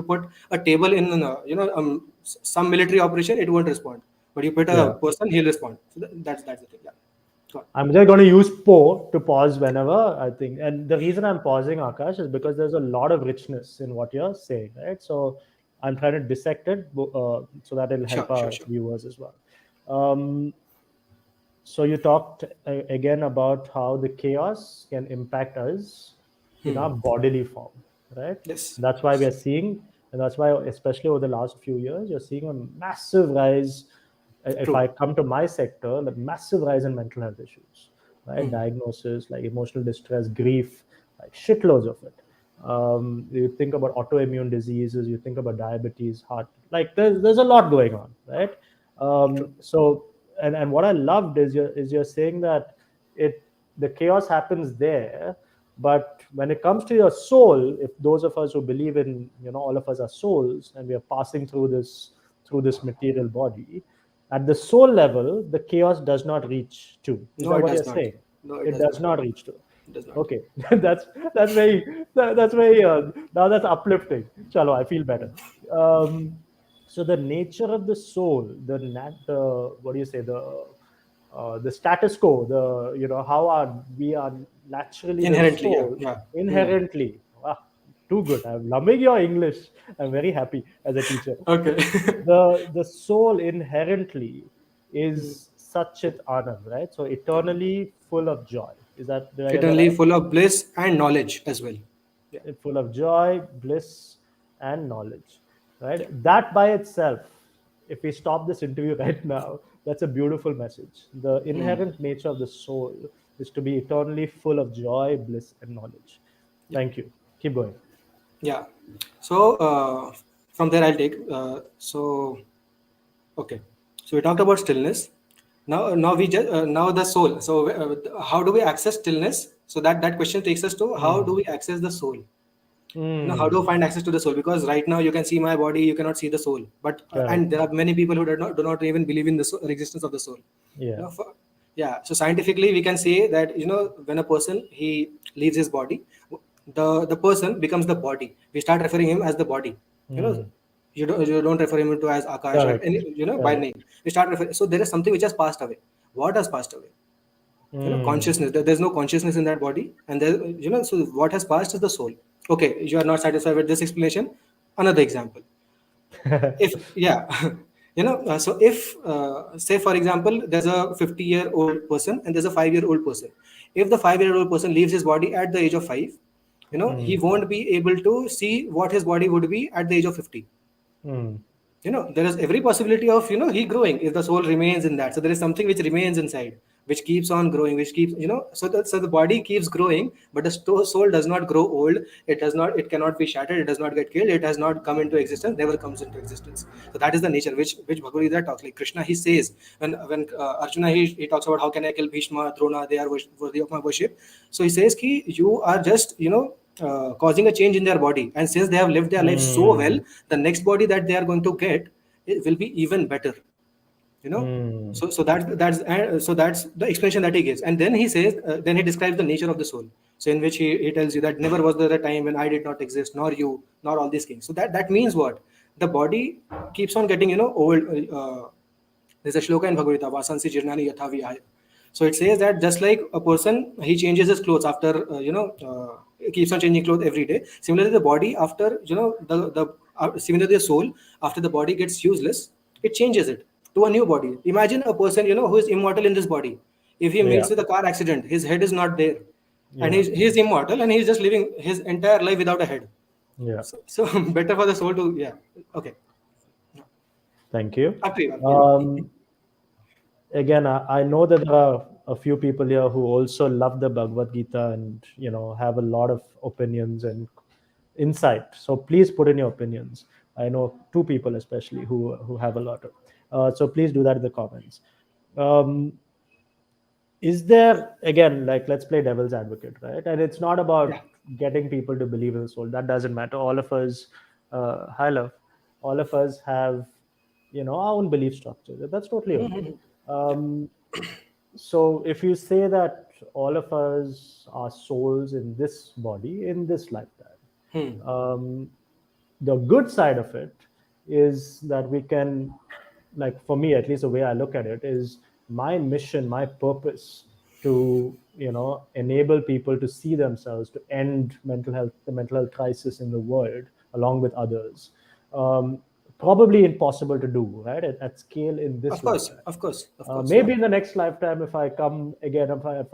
Speaker 3: put a table in some military operation, it won't respond. But you put a
Speaker 2: Yeah.
Speaker 3: person, he'll respond. So that's the thing. Yeah. Go on.
Speaker 2: I'm just going to use Po to pause whenever I think. And the reason I'm pausing, Akash, is because there's a lot of richness in what you're saying, right? So I'm trying to dissect it so that it'll help
Speaker 3: Sure, sure,
Speaker 2: our
Speaker 3: sure.
Speaker 2: viewers as well. Um, so you talked again about how the chaos can impact us in our bodily form, right?
Speaker 3: Yes.
Speaker 2: That's why we are seeing, and that's why, especially over the last few years, you're seeing a massive rise. If I
Speaker 3: True.
Speaker 2: come to my sector, the massive rise in mental health issues, right? Diagnosis like emotional distress, grief, like shitloads of it. You think about autoimmune diseases, you think about diabetes, heart, like there's a lot going on, right?
Speaker 3: True.
Speaker 2: So and what I loved is you're saying that it the chaos happens there, but when it comes to your soul, if those of us who believe in, all of us are souls and we are passing through this material body, at the soul level the chaos does not reach to. Is
Speaker 3: No,
Speaker 2: that
Speaker 3: it
Speaker 2: what you're
Speaker 3: does not.
Speaker 2: saying?
Speaker 3: No, it
Speaker 2: It
Speaker 3: does
Speaker 2: does
Speaker 3: not.
Speaker 2: not reach to.
Speaker 3: It does not.
Speaker 2: Okay. That's very now that's uplifting. Chalo, I feel better. um, so the nature of the soul, the what do you say, the status quo, the how we are naturally the
Speaker 3: Inherently, yeah,
Speaker 2: soul
Speaker 3: yeah.
Speaker 2: inherently. Wow, too good. I'm loving your English. I'm very happy as a teacher.
Speaker 3: Okay.
Speaker 2: The soul inherently is Satchit Anand, right? So eternally full of joy. Did I get that
Speaker 3: Eternally
Speaker 2: right?
Speaker 3: full of bliss and knowledge as well. Yeah.
Speaker 2: Full of joy, bliss, and knowledge, right? That by itself, if we stop this interview right now, that's a beautiful message. The inherent nature of the soul is to be eternally full of joy, bliss, and knowledge.
Speaker 3: Yeah.
Speaker 2: Thank you. Keep going.
Speaker 3: Yeah. So from there I'll take. Okay. So we talked about stillness. Now we just now the soul. So how do we access stillness? So that question takes us to, how do
Speaker 2: Mm.
Speaker 3: we access the soul? How do
Speaker 2: Mm.
Speaker 3: you find access to the soul? Because right now you can see my body, you cannot see the soul. But and
Speaker 2: Correct.
Speaker 3: there are many people who do not even believe in the existence of the soul.
Speaker 2: Yeah.
Speaker 3: Yeah. So scientifically, we can say that when a person, he leaves his body, the person becomes the body. We start referring him as the body. You know,
Speaker 2: Mm.
Speaker 3: you don't refer him to as Akash or
Speaker 2: Correct.
Speaker 3: any by
Speaker 2: Correct.
Speaker 3: name. We start referring. So there is something which has passed away. What has passed away?
Speaker 2: Mm.
Speaker 3: Consciousness. There's no consciousness in that body, and there, so what has passed is the soul. Okay, you are not satisfied with this explanation. Another example. If yeah, so if say for example, there's a 50-year-old person and there's a 5-year-old person. If the 5-year-old person leaves his body at the age of 5, he
Speaker 2: Mm.
Speaker 3: won't be able to see what his body would be at the age of 50.
Speaker 2: Mm.
Speaker 3: There is every possibility of he growing if the soul remains in that. So there is something which remains inside, which keeps on growing, which keeps so the body keeps growing, but the soul does not grow old. It cannot be shattered, it does not get killed, it has not come into existence, never comes into existence. So that is the nature which Bhagavad Gita talks. Like Krishna, he says, when Arjuna, he talks about how can I kill Bhishma, Drona, they are worthy of my worship. So he says ki you are just causing a change in their body, and since they have lived their life so well,
Speaker 2: Mm.
Speaker 3: the next body that they are going to get, it will be even better. you know
Speaker 2: Mm.
Speaker 3: so that's the explanation that he gives. And then he says, then he describes the nature of the soul. So in which he tells you that never was there a time when I did not exist, nor you, nor all these things. So that means what? The body keeps on getting old. There's a shloka in Bhagavad Gita, Vasansi Jirnani Yatha Vihaya. So it says that just like a person, he changes his clothes after, keeps on changing clothes every day. Similarly, the body after, similarly, the soul, after the body gets useless, it changes it to a new body. Imagine a person, who is immortal in this body. If he
Speaker 2: Yeah.
Speaker 3: meets with a car accident, his head is not there, and
Speaker 2: Yeah.
Speaker 3: he's immortal, and he's just living his entire life without a head.
Speaker 2: Yeah.
Speaker 3: So better for the soul to, yeah. Okay,
Speaker 2: Thank you.
Speaker 3: up to you. Yeah.
Speaker 2: Again, I know that there are a few people here who also love the Bhagavad Gita and have a lot of opinions and insight. So please put in your opinions. I know two people especially who have a lot of. So please do that in the comments. Um, is there, again, like, let's play devil's advocate, right? And it's not about
Speaker 3: Yeah.
Speaker 2: getting people to believe in the soul. That doesn't matter. All of us, hi love, all of us have our own belief structure. That's totally okay. um, so if you say that all of us are souls in this body in this lifetime, the good side of it is that we can, like, for me at least, the way I look at it is my mission, my purpose to enable people to see themselves, to end the mental health crisis in the world along with others. Probably impossible to do, right, at scale in this
Speaker 3: Of course,
Speaker 2: lifetime.
Speaker 3: of course, of course.
Speaker 2: Maybe
Speaker 3: Yeah.
Speaker 2: in the next lifetime, if I come again, if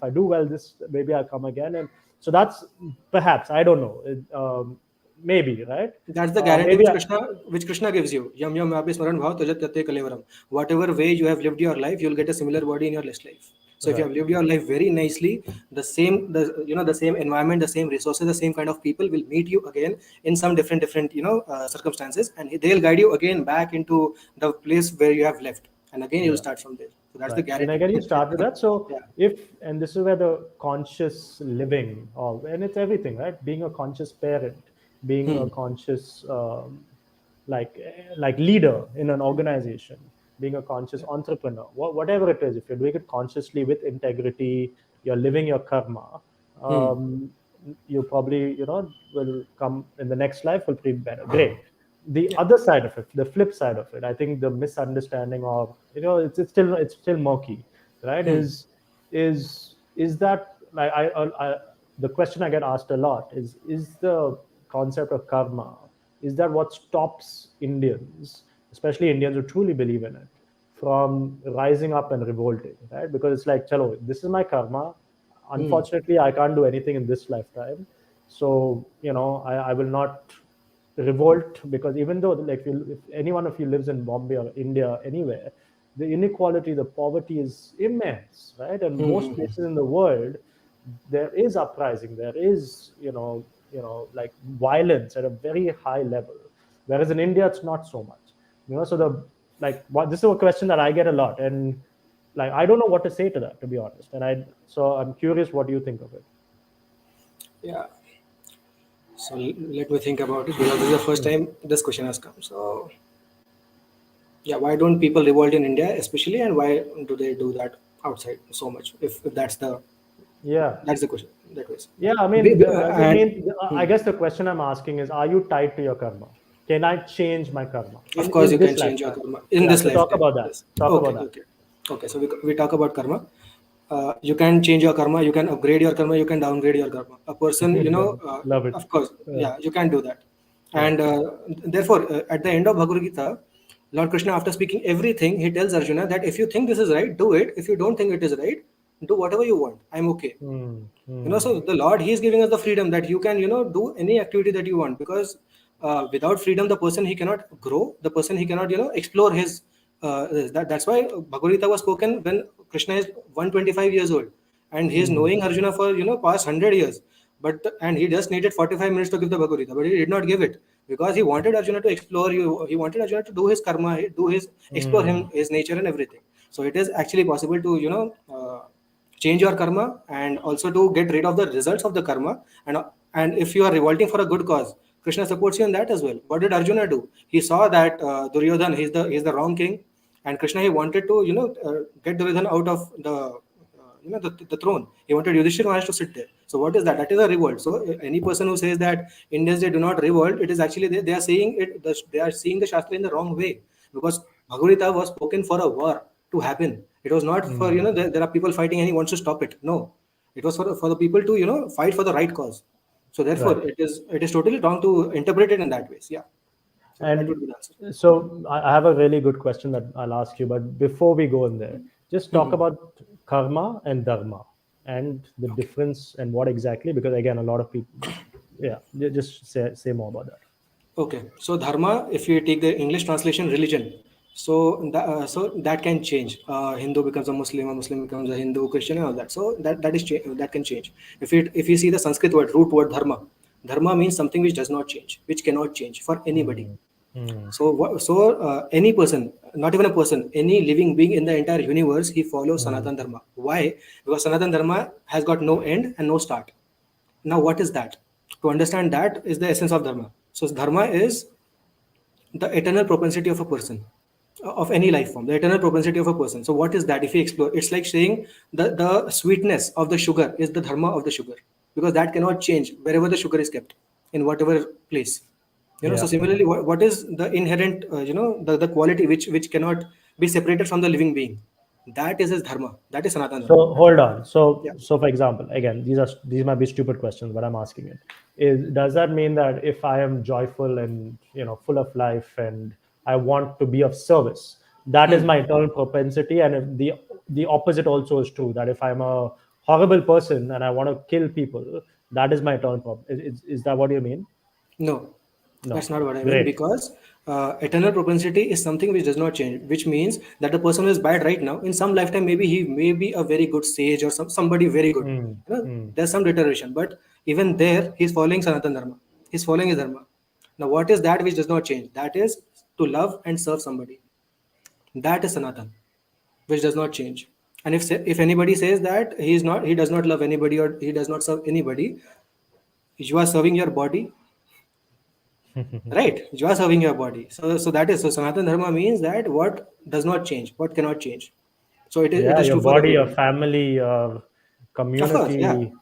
Speaker 2: I do well this, maybe I'll come again. And so that's, perhaps, I don't know. Maybe, right?
Speaker 3: That's the guarantee
Speaker 2: Maybe
Speaker 3: which Krishna gives you. Yam yam abhi smaran bhav tajat tate kalevaram. Whatever way you have lived your life, you'll get a similar body in your next life. So if you
Speaker 2: right.
Speaker 3: have lived your life very nicely, the same environment, the same resources, the same kind of people will meet you again in some different circumstances, and they'll guide you again back into the place where you have left, and again you'll
Speaker 2: Yeah.
Speaker 3: start from there. So that's the
Speaker 2: Right. And
Speaker 3: guarantee.
Speaker 2: again, you start with that. So
Speaker 3: Yeah.
Speaker 2: and this is where the conscious living, and it's everything, right? Being a conscious parent, being a conscious, like leader in an organization, being a conscious entrepreneur, whatever it is, if you're doing it consciously with integrity, you're living your karma. You probably, will come in the next life will be better. Great. The other side of it, the flip side of it, I think the misunderstanding, or it's still murky, right? Is that, like, the question I get asked a lot is the concept of karma, is that what stops Indians, especially Indians who truly believe in it, from rising up and revolting, right? Because it's like, chalo, this is my karma. Unfortunately, I can't do anything in this lifetime. So, I will not revolt, because even though, like, if any one of you lives in Bombay or India, anywhere, the inequality, the poverty is immense, right? And most places in the world, there is uprising, there is, like, violence at a very high level, whereas in India it's not so much. So this is a question that I get a lot, and, like, I don't know what to say to that, to be honest. And I'm curious what you think of it.
Speaker 3: Yeah. So let me think about it, because this is the first time this question has come. So yeah, why don't people revolt in India especially, and why do they do that outside so much? If
Speaker 2: Yeah.
Speaker 3: that's the question. That was.
Speaker 2: Yeah, I mean, I guess the question I'm asking is, are you tied to your karma? Can I change my karma
Speaker 3: Of
Speaker 2: in
Speaker 3: course, you
Speaker 2: this
Speaker 3: can change your
Speaker 2: lifetime?
Speaker 3: karma in
Speaker 2: Yeah,
Speaker 3: this
Speaker 2: so talk
Speaker 3: lifetime.
Speaker 2: about that.
Speaker 3: Yes.
Speaker 2: Talk about
Speaker 3: Okay.
Speaker 2: that.
Speaker 3: Okay. Okay. So we talk about karma. You can change your karma. You can upgrade your karma. You can downgrade your karma. A person,
Speaker 2: Love it.
Speaker 3: of course, yeah, you can do that.
Speaker 2: Yeah.
Speaker 3: And therefore, at the end of Bhagavad Gita, Lord Krishna, after speaking everything, he tells Arjuna that if you think this is right, do it. If you don't think it is right, do whatever you want. I'm okay. So the Lord, he is giving us the freedom that you can do any activity that you want, because without freedom the person he cannot grow, the person he cannot explore his that's why Bhagavad Gita was spoken when Krishna is 125 years old, and he is knowing Arjuna for past 100 years, and he just needed 45 minutes to give the Bhagavad Gita, but he did not give it, because he wanted Arjuna to explore you, he wanted Arjuna to do his karma, do his explore his nature and everything. So it is actually possible to change your karma, and also to get rid of the results of the karma. And if you are revolting for a good cause, Krishna supports you in that as well. What did Arjuna do? He saw that Duryodhan, he's the wrong king, and Krishna, he wanted to get Duryodhan out of the throne. He wanted Yudhishthira Maharaj to sit there. So what is that? That is a revolt. So any person who says that Indians, they do not revolt, it is actually they are saying it. They are seeing the Shastra in the wrong way, because Bhagavad Gita was spoken for a war to happen. It was not for there are people fighting and he wants to stop it. No, it was for the people to fight for the right cause. So therefore,
Speaker 2: Right.
Speaker 3: it is totally wrong to interpret it in that way. Yeah. So that
Speaker 2: And
Speaker 3: would be the answer.
Speaker 2: so I have a really good question that I'll ask you, but before we go in there, just talk about karma and dharma and the
Speaker 3: Okay.
Speaker 2: difference and what exactly, because again, a lot of people, yeah, just say more about that.
Speaker 3: Okay, so dharma, if you take the English translation, religion, so that can change. Hindu becomes a Muslim becomes a Hindu, Christian, and all that. So that can change. If you see the Sanskrit word, root word dharma, dharma means something which does not change, which cannot change for anybody.
Speaker 2: Mm, mm,
Speaker 3: So any person, not even a person, any living being in the entire universe, he follows
Speaker 2: mm.
Speaker 3: Sanatan Dharma. Why? Because Sanatan Dharma has got no end and no start. Now, what is that? To understand that is the essence of Dharma. So, Dharma is the eternal propensity of a person, of any life form, the eternal propensity of a person. So, what is that? If you explore, it's like saying the sweetness of the sugar is the Dharma of the sugar, because that cannot change wherever the sugar is kept, in whatever place. So
Speaker 2: Yeah.
Speaker 3: similarly, what is the inherent, the quality which cannot be separated from the living being? That is his dharma. That is Sanatana Dharma.
Speaker 2: So hold on.
Speaker 3: Yeah.
Speaker 2: So for example, again, these might be stupid questions, but I'm asking it. Does that mean that if I am joyful and full of life and I want to be of service, that is my eternal propensity? And if the opposite also is true, that if I'm a horrible person and I want to kill people, that is my eternal problem. Is that what you mean?
Speaker 3: No,
Speaker 2: No.
Speaker 3: that's not what I mean,
Speaker 2: Great.
Speaker 3: because eternal propensity is something which does not change, which means that the person who is bad right now, in some lifetime, maybe he may be a very good sage or somebody very good.
Speaker 2: Mm, mm.
Speaker 3: There's some deterioration, but even there, he's following Sanatan Dharma. He's following his Dharma. Now, what is that which does not change? That is to love and serve somebody. That is Sanatan, which does not change. And if anybody says that he does not love anybody or he does not serve anybody, you are serving your body. Right, you are serving your body. So that is, so Sanatan Dharma means that what does not change, what cannot change. So it
Speaker 2: Yeah,
Speaker 3: is
Speaker 2: your
Speaker 3: true for
Speaker 2: body, your
Speaker 3: everybody.
Speaker 2: family, your
Speaker 3: Of course, yeah,
Speaker 2: community.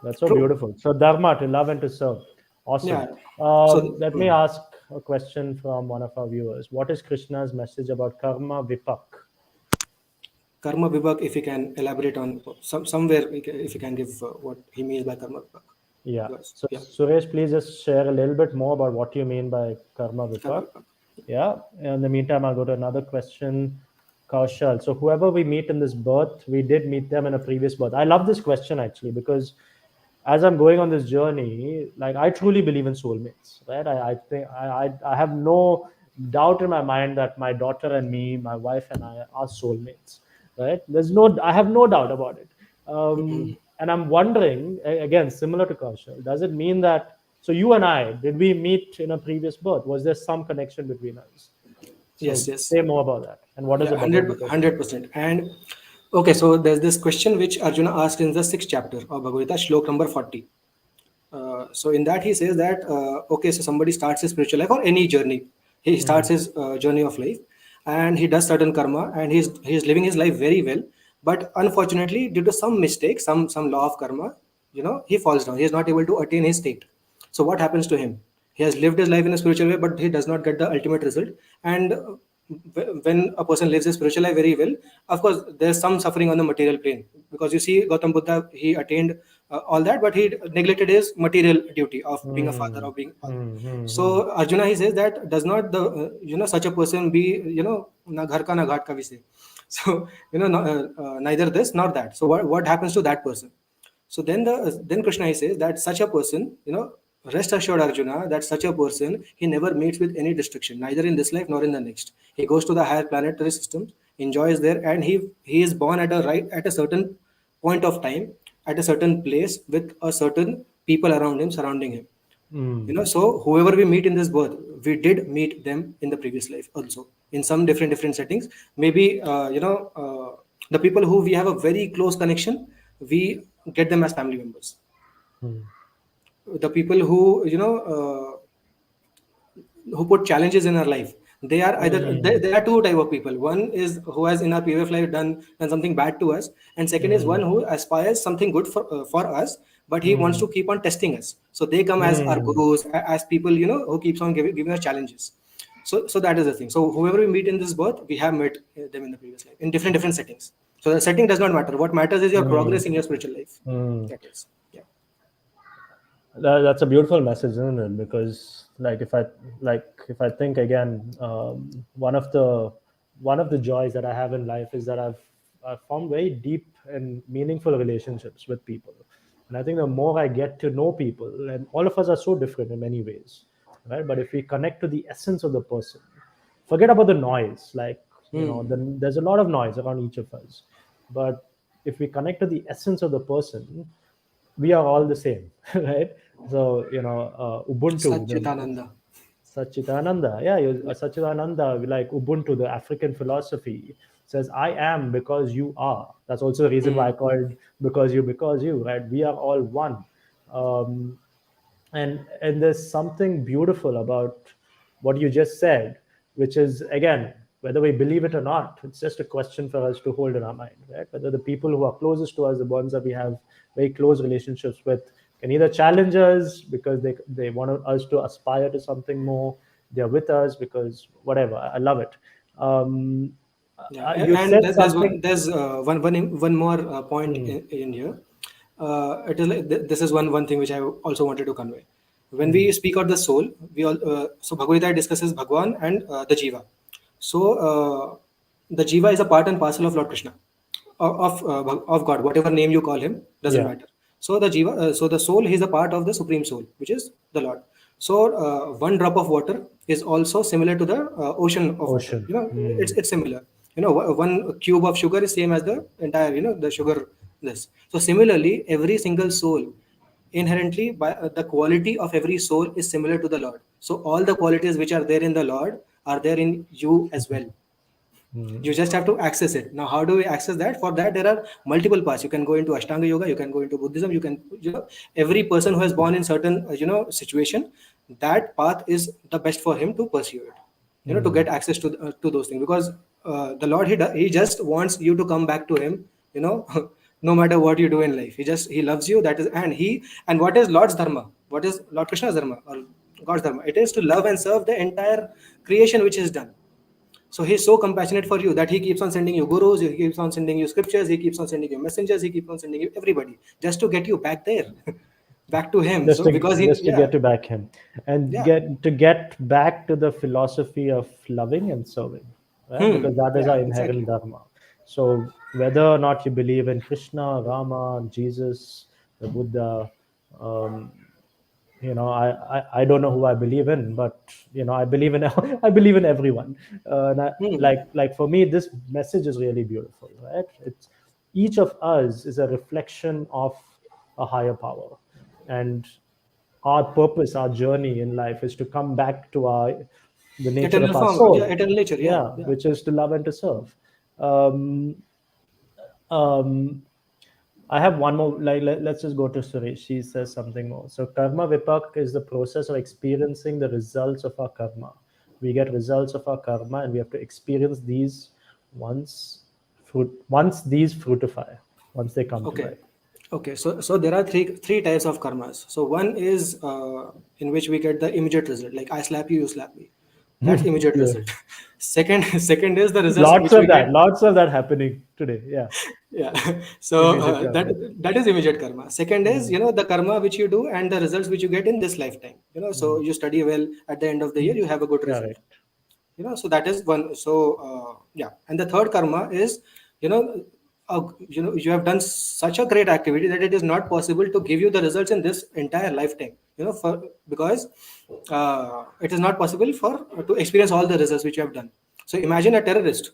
Speaker 2: That's so
Speaker 3: true.
Speaker 2: beautiful. So dharma, to love and to serve. Awesome.
Speaker 3: Yeah. So
Speaker 2: Let me ask a question from one of our viewers. What is Krishna's message about karma vipak?
Speaker 3: karma vibhak, if you can elaborate on somewhere, if you can give what he means by karma vibhak.
Speaker 2: Yeah.
Speaker 3: Yes,
Speaker 2: So
Speaker 3: yeah,
Speaker 2: Suresh, please just share a little bit more about what you mean by karma
Speaker 3: karma
Speaker 2: vipak.
Speaker 3: vibhak.
Speaker 2: Yeah. In the meantime, I'll go to another question. Kaushal. So whoever we meet in this birth, we did meet them in a previous birth. I love this question actually because as I'm going on this journey, like I truly believe in soulmates, right? I think I have no doubt in my mind that my daughter and me, my wife and I are soulmates, right? I have no doubt about it. And I'm wondering, again, similar to Kaushal, does it mean that, so you and I, did we meet in a previous birth? Was there some connection between us? So
Speaker 3: Yes, yes.
Speaker 2: say more about that. And what does
Speaker 3: Yeah,
Speaker 2: the Bhagavad Gita say?
Speaker 3: 100%. And okay, so there's this question which Arjuna asked in the sixth chapter of Bhagavad Gita, Shlok number 40. So in that he says that okay, so somebody starts his spiritual life or any journey. He starts
Speaker 2: Mm,
Speaker 3: his journey of life, and he does certain karma, and he's living his life very well. But unfortunately, due to some mistake, some law of karma, he falls down. He is not able to attain his state. So what happens to him? He has lived his life in a spiritual way, but he does not get the ultimate result. And when a person lives his spiritual life very well, of course, there's some suffering on the material plane, because you see, Gautam Buddha, he attained all that, but he neglected his material duty of being a father,
Speaker 2: mm,
Speaker 3: of being all.
Speaker 2: mm, mm, mm,
Speaker 3: So Arjuna, he says that does not the such a person be na ghar ka na ghat ka we say. So no, neither this nor that. So what happens to that person? So then Krishna, he says that such a person, rest assured Arjuna, that such a person, he never meets with any destruction, neither in this life nor in the next. He goes to the higher planetary systems, enjoys there, and he is born at a certain point of time, at a certain place, with a certain people around him, surrounding him.
Speaker 2: mm.
Speaker 3: So whoever we meet in this birth, we did meet them in the previous life also, in some different settings. Maybe the people who we have a very close connection, we get them as family members.
Speaker 2: Hmm.
Speaker 3: The people who who put challenges in our life, they are either
Speaker 2: Mm,
Speaker 3: there are two type of people. One is who has in our previous life done something bad to us, and second is one
Speaker 2: mm,
Speaker 3: who aspires something good for us, but he wants
Speaker 2: mm,
Speaker 3: to keep on testing us. So they come as our
Speaker 2: mm,
Speaker 3: gurus, as people who keeps on giving us challenges. So that is the thing. So whoever we meet in this birth, we have met them in the previous life in different settings. So the setting does not matter. What matters is your
Speaker 2: mm,
Speaker 3: progress in your spiritual life.
Speaker 2: mm.
Speaker 3: That is, yeah.
Speaker 2: That's a beautiful message, isn't it? Because if I think again, one of the joys that I have in life is that I've formed very deep and meaningful relationships with people, and I think the more I get to know people, and all of us are so different in many ways, right? But if we connect to the essence of the person, forget about the noise. Like, there's a lot of noise around each of us, but if we connect to the essence of the person, we are all the same, right? So Ubuntu,
Speaker 3: Satchitananda.
Speaker 2: Satchitananda, yeah, Satchitananda, like Ubuntu, the African philosophy says, "I am because you are." That's also the reason why I called because you, right? We are all one. Um, and there's something beautiful about what you just said, which is, again, whether we believe it or not, it's just a question for us to hold in our mind, right? Whether the people who are closest to us, the ones that we have very close relationships with, can either challenge us because they want us to aspire to something more, they're with us because whatever. I love it. um,
Speaker 3: Yeah,
Speaker 2: you
Speaker 3: and
Speaker 2: said something.
Speaker 3: there's one more point
Speaker 2: Hmm,
Speaker 3: in here. It is like, this is one thing which I also wanted to convey. When
Speaker 2: hmm,
Speaker 3: we speak of the soul, we all so Bhagavad Gita discusses Bhagwan and the Jiva. So the Jiva is a part and parcel of Lord Krishna, of God, whatever name you call him, doesn't
Speaker 2: yeah,
Speaker 3: matter. So the Jiva, so the soul, he is a part of the Supreme Soul, which is the Lord. So one drop of water is also similar to the ocean of water.
Speaker 2: ocean. Hmm,
Speaker 3: It's similar. One cube of sugar is same as the entire, the sugar. This. So similarly, every single soul inherently by the quality of every soul is similar to the Lord. So all the qualities which are there in the Lord are there in you as well.
Speaker 2: hmm.
Speaker 3: You just have to access it. Now how do we access that? For that there are multiple paths. You can go into Ashtanga yoga, you can go into Buddhism, you can, every person who has born in certain situation, that path is the best for him to pursue it, to
Speaker 2: Hmm.
Speaker 3: get access to those things. Because the Lord, he just wants you to come back to him, no matter what you do in life. He loves you. That is, and what is Lord's dharma? What is Lord Krishna's dharma or God's dharma? It is to love and serve the entire creation which is done. So he's so compassionate for you that he keeps on sending you gurus, he keeps on sending you scriptures, he keeps on sending you messengers, he keeps on sending you everybody just to get you back there, back to him.
Speaker 2: just
Speaker 3: So
Speaker 2: to
Speaker 3: because
Speaker 2: just to get to back him, and
Speaker 3: yeah,
Speaker 2: get back to the philosophy of loving and serving, right? Because that is
Speaker 3: yeah,
Speaker 2: our inherent
Speaker 3: exactly.
Speaker 2: dharma. So whether or not you believe in Krishna, Rama, Jesus, the Buddha, um, I don't know who I believe in, but I believe in I believe in everyone. And like for me, this message is really beautiful, right? It's each of us is a reflection of a higher power, and our purpose, our journey in life is to come back to the nature
Speaker 3: Eternal
Speaker 2: of our
Speaker 3: form, yeah,
Speaker 2: soul,
Speaker 3: eternal nature, yeah,
Speaker 2: yeah,
Speaker 3: yeah.
Speaker 2: which is to love and to serve. Um, um, I have one more. Like, let's just go to Suresh. She says something more. So, karma vipak is the process of experiencing the results of our karma. We get results of our karma, and we have to experience these once once these fruitify, once they come to
Speaker 3: Okay.
Speaker 2: life.
Speaker 3: Okay. So there are three types of karmas. So one is in which we get the immediate result, like I slap you, you slap me. That's immediate
Speaker 2: Yeah,
Speaker 3: result. Second is the results
Speaker 2: lots
Speaker 3: which we
Speaker 2: of
Speaker 3: get.
Speaker 2: that. Lots of that happening today. Yeah,
Speaker 3: Yeah. So
Speaker 2: immediate
Speaker 3: that
Speaker 2: karma.
Speaker 3: that is immediate karma. Second is,
Speaker 2: Mm,
Speaker 3: the karma which you do and the results which you get in this lifetime. So
Speaker 2: mm.
Speaker 3: you study well, at the end of the year you have a good result.
Speaker 2: Correct.
Speaker 3: So that is one. So yeah. And the third karma is, you know you have done such a great activity that it is not possible to give you the results in this entire lifetime, for because it is not possible for to experience all the results which you have done. So imagine a terrorist,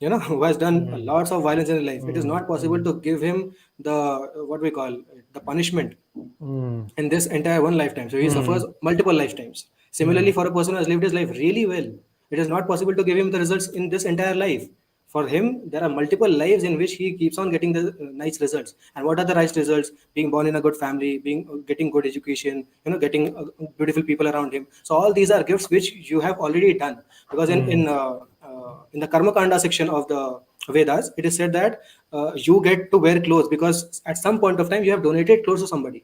Speaker 3: who has done
Speaker 2: Mm,
Speaker 3: lots of violence in his life. It is
Speaker 2: mm,
Speaker 3: not possible
Speaker 2: mm,
Speaker 3: to give him the what we call the punishment
Speaker 2: mm,
Speaker 3: in this entire one lifetime. So he suffers
Speaker 2: mm,
Speaker 3: multiple lifetimes. Similarly,
Speaker 2: mm,
Speaker 3: for a person who has lived his life really well, it is not possible to give him the results in this entire life. For him, there are multiple lives in which he keeps on getting the nice results. And what are the nice results? Being born in a good family, getting good education, getting beautiful people around him. So all these are gifts which you have already done. Because
Speaker 2: mm,
Speaker 3: in the Karma Kanda section of the Vedas, it is said that you get to wear clothes because at some point of time you have donated clothes to somebody.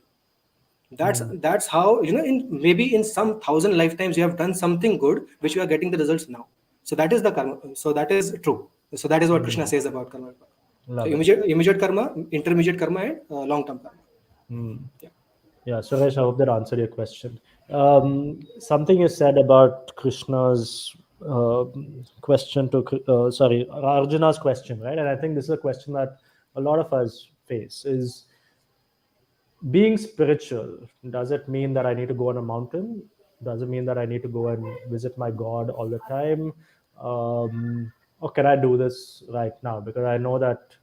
Speaker 3: that's
Speaker 2: mm,
Speaker 3: that's how, in maybe in some thousand lifetimes you have done something good which you are getting the results now. So that is the karma. So that is true. So that is what Krishna
Speaker 2: mm.
Speaker 3: says about karma. So
Speaker 2: Love it.
Speaker 3: immediate karma, intermediate karma, and long term karma.
Speaker 2: Mm.
Speaker 3: Yeah.
Speaker 2: Yeah, Suresh, I hope that answered your question. Something you said about Krishna's question to, sorry, Arjuna's question, right? And I think this is a question that a lot of us face is being spiritual. Does it mean that I need to go on a mountain? Does it mean that I need to go and visit my God all the time? Or can I do this right now? Because I know that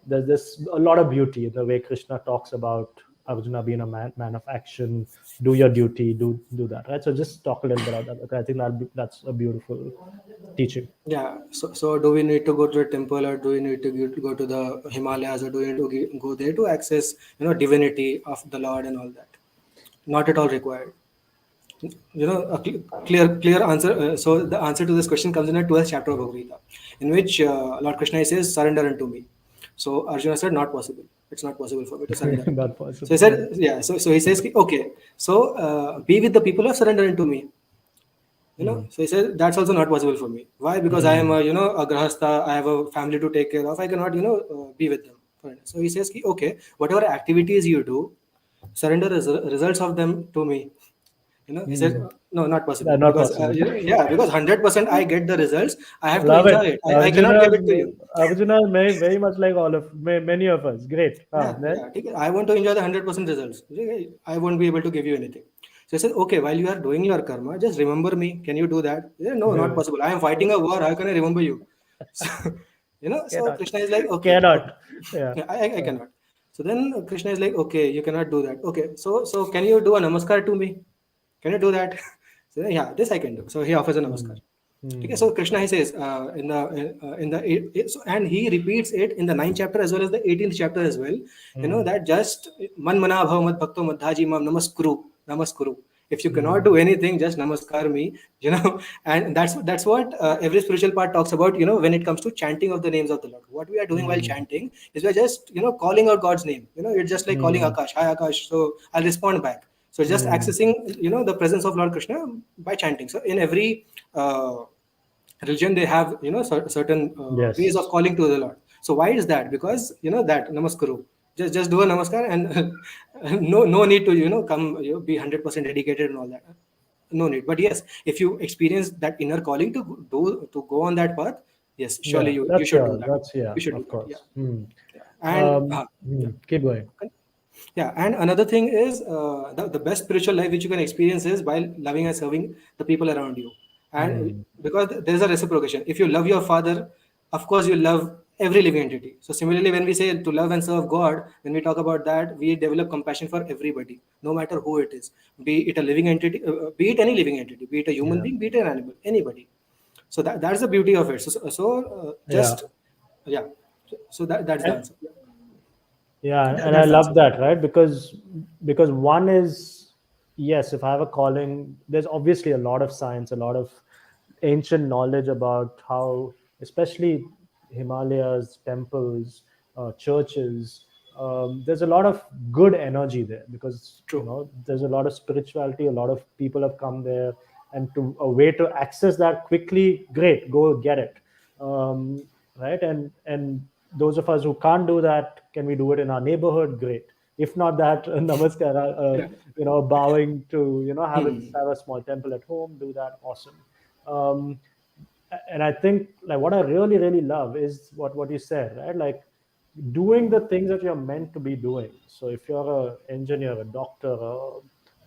Speaker 2: there's this a lot of beauty in the way Krishna talks about Arjuna being a man of action. Do your duty, do that, right? So just talk a little bit about that. Okay, I think that's a beautiful teaching.
Speaker 3: Yeah. So do we need to go to a temple, or do we need to go to the Himalayas, or do we need to go there to access, divinity of the Lord and all that? Not at all required. A clear answer. So the answer to this question comes in the 12th chapter of Bhagavad Gita, in which Lord Krishna says, "Surrender unto me." So Arjuna said, "Not possible. It's not possible for me to surrender unto you."
Speaker 2: Not
Speaker 3: So he
Speaker 2: possible. Yeah.
Speaker 3: said, "Yeah." So he says, "Okay. So be with the people or surrender unto me."
Speaker 2: Mm.
Speaker 3: So he said, "That's also not possible for me. Why? Because I am
Speaker 2: Mm.
Speaker 3: a grahastha. I have a family to take care of. I cannot be with them." So he says, "Okay, whatever activities you do, surrender results of them to me." He said,
Speaker 2: Mm.
Speaker 3: "No, not possible,
Speaker 2: Not
Speaker 3: because
Speaker 2: possible.
Speaker 3: yeah, because 100% I get the results. I have to
Speaker 2: Love
Speaker 3: enjoy
Speaker 2: it.
Speaker 3: it. I cannot give it to you."
Speaker 2: Arjuna is very much like all of many of us. Great. Then?
Speaker 3: Yeah, ठीक है. I want to enjoy the 100% results. I won't be able to give you anything. So I said, "Okay, while you are doing your karma, just remember me. Can you do that?" Yeah, no, not possible. I am fighting a war. How can I remember you? So, so
Speaker 2: Cannot.
Speaker 3: Krishna is like, "Okay, okay."
Speaker 2: Cannot. Yeah.
Speaker 3: Yeah, I cannot. So then Krishna is like, "Okay, you cannot do that. Okay, so can you do a namaskar to me? Can you do that?" So yeah, this I can do. So he offers a namaskar.
Speaker 2: Mm.
Speaker 3: Okay,
Speaker 2: Mm.
Speaker 3: so Krishna, he says and he repeats it in the 9th chapter as well as the 18th chapter as well.
Speaker 2: Mm.
Speaker 3: That just man mana bhav mad bhakto madhaji mam namaskuru. If you cannot do
Speaker 2: Mm.
Speaker 3: anything, just namaskar me. And that's what every spiritual part talks about. When it comes to chanting of the names of the Lord, what we are doing while
Speaker 2: Mm.
Speaker 3: chanting is we're just calling out God's name. It's just like calling
Speaker 2: Mm.
Speaker 3: Akash, "Hi Akash," so I'll respond back. So just
Speaker 2: Mm.
Speaker 3: accessing the presence of Lord Krishna by chanting. So in every religion, they have certain ways of
Speaker 2: Yes.
Speaker 3: calling to the Lord. So why is that? Because that namaskaru, just do a namaskar, and no need to come be 100% dedicated and all that. No need. But yes, if you experience that inner calling to go on that path, yes, surely
Speaker 2: Yeah.
Speaker 3: you should do that.
Speaker 2: That's yeah.
Speaker 3: You should do
Speaker 2: Of
Speaker 3: that. Yeah.
Speaker 2: course. Mm.
Speaker 3: Yeah. And yeah.
Speaker 2: Keep going.
Speaker 3: Yeah, and another thing is the best spiritual life which you can experience is while loving and serving the people around you. And
Speaker 2: Mm.
Speaker 3: because there is a reciprocation. If you love your father, of course you love every living entity. So similarly, when we say to love and serve God, when we talk about that, we develop compassion for everybody, no matter who it is, be it a living entity, be it any living entity, be it a human
Speaker 2: Yeah.
Speaker 3: being, be it an animal, anybody. So that's the beauty of it.
Speaker 2: Yeah.
Speaker 3: Just yeah. So that's the
Speaker 2: And
Speaker 3: answer.
Speaker 2: yeah, and I
Speaker 3: That's the
Speaker 2: love
Speaker 3: answer.
Speaker 2: that, right? Because one is, yes, if I have a calling, there's obviously a lot of science, a lot of ancient knowledge about how, especially Himalayas, temples, churches, there's a lot of good energy there because
Speaker 3: True.
Speaker 2: there's a lot of spirituality. A lot of people have come there, and to a way to access that quickly, great, go get it. Right, and those of us who can't do that, can we do it in our neighborhood? Great. If not that, namaskar,
Speaker 3: Yeah.
Speaker 2: bowing to
Speaker 3: Hmm.
Speaker 2: have a small temple at home, do that. Awesome. um, and I think like what I really love is what you said, right? Like doing the things that you're meant to be doing. So if you're an engineer, a doctor,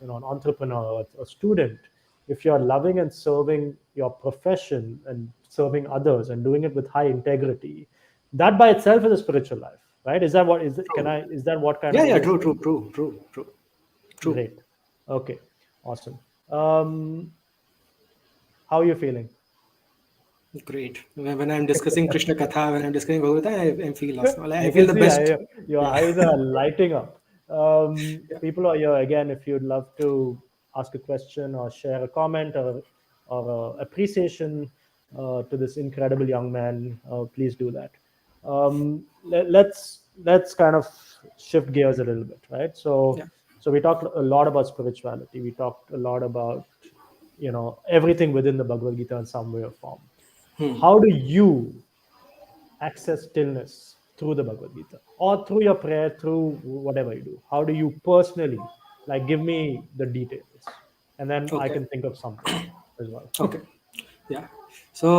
Speaker 2: an entrepreneur, a student, if you're loving and serving your profession and serving others and doing it with high integrity, that by itself is a spiritual life, right? Is that what is it? Can
Speaker 3: True.
Speaker 2: I? Is that what kind
Speaker 3: Yeah,
Speaker 2: of what
Speaker 3: yeah,
Speaker 2: you're
Speaker 3: true,
Speaker 2: saying?
Speaker 3: true, true, true, true, true.
Speaker 2: Great. Okay. Awesome. How are you feeling?
Speaker 3: Great. When I'm discussing Krishna Katha, when I'm discussing Bhagavad Gita, I feel awesome. Like,
Speaker 2: I
Speaker 3: I feel
Speaker 2: can
Speaker 3: the
Speaker 2: see
Speaker 3: best.
Speaker 2: your
Speaker 3: Yeah.
Speaker 2: eyes are lighting up.
Speaker 3: Yeah.
Speaker 2: People are here again. If you'd love to ask a question or share a comment or appreciation to this incredible young man, please do that. Let's kind of shift gears a little bit, right?
Speaker 3: Yeah.
Speaker 2: So we talked a lot about spirituality. We talked a lot about everything within the Bhagavad Gita in some way or form.
Speaker 3: Hmm.
Speaker 2: How do you access stillness through the Bhagavad Gita or through your prayer, through whatever you do? How do you personally, Like, give me the details, and then I
Speaker 3: Okay.
Speaker 2: can think of something as well.
Speaker 3: Okay. Yeah. So,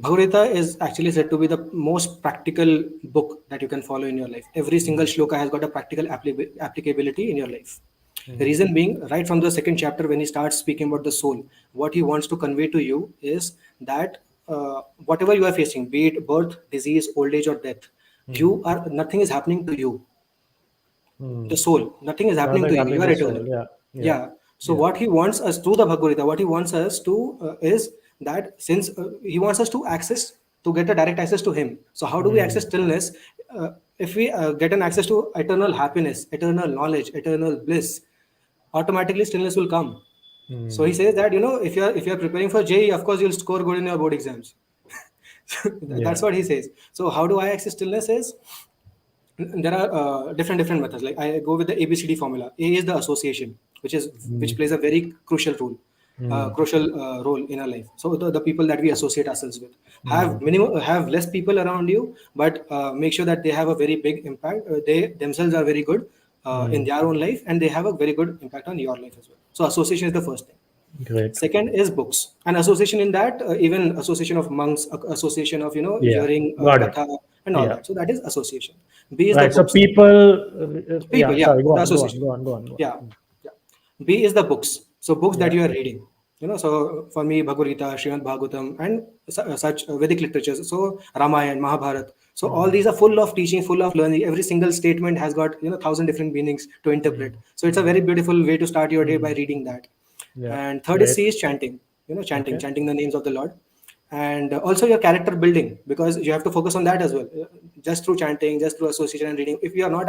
Speaker 3: Bhagavad Gita is actually said to be the most practical book that you can follow in your life. Every single shloka has got a practical applicability in your life. The reason being, right from the second chapter, when he starts speaking about the soul, what he wants to convey to you is that whatever you are facing, be it birth, disease, old age, or death, you are nothing is happening to you, the soul. Nothing is happening
Speaker 2: Nothing
Speaker 3: to you.
Speaker 2: happening
Speaker 3: You are
Speaker 2: to soul.
Speaker 3: eternal.
Speaker 2: Yeah, yeah,
Speaker 3: Yeah. So
Speaker 2: yeah.
Speaker 3: what he wants us to the Bhagavad Gita, what he wants us to is that since he wants us to access to get a direct access to him. So how do we access stillness? If we get an access to eternal happiness, eternal knowledge, eternal bliss, automatically stillness will come. So he says that if you're preparing for JEE, of course you'll score good in your board exams. That's
Speaker 2: Yeah.
Speaker 3: what he says. So how do I access stillness? Is there are different methods. Like I go with the ABCD formula. A is the association, which plays a very crucial role in our life. So the people that we associate ourselves with have less people around you, but make sure that they have a very big impact. They themselves are very good in their own life, and they have a very good impact on your life as well. So association is the first thing.
Speaker 2: Great.
Speaker 3: Second is books, and association in that even association of monks, association of
Speaker 2: Yeah.
Speaker 3: hearing
Speaker 2: Got it.
Speaker 3: katha and all
Speaker 2: Yeah.
Speaker 3: that. So that is association. B is the
Speaker 2: Right. So
Speaker 3: books.
Speaker 2: people.
Speaker 3: People,
Speaker 2: Yeah.
Speaker 3: yeah,
Speaker 2: Sorry. Go
Speaker 3: the
Speaker 2: on. Go on.
Speaker 3: association.
Speaker 2: Go on. Go on. Go on.
Speaker 3: Yeah, yeah. B is the books. So books that
Speaker 2: Yeah.
Speaker 3: you are reading. So for me, Bhagavad Gita, Srimad Bhagavatam, and such Vedic literatures. So Ramayana, Mahabharata. So all these are full of teaching, full of learning. Every single statement has got thousand different meanings to interpret. So it's a very beautiful way to start your day by reading that.
Speaker 2: Yeah.
Speaker 3: And third is
Speaker 2: Great.
Speaker 3: C is chanting. Chanting,
Speaker 2: Okay.
Speaker 3: chanting the names of the Lord, and also your character building, because you have to focus on that as well. Just through chanting, just through association and reading, if you're not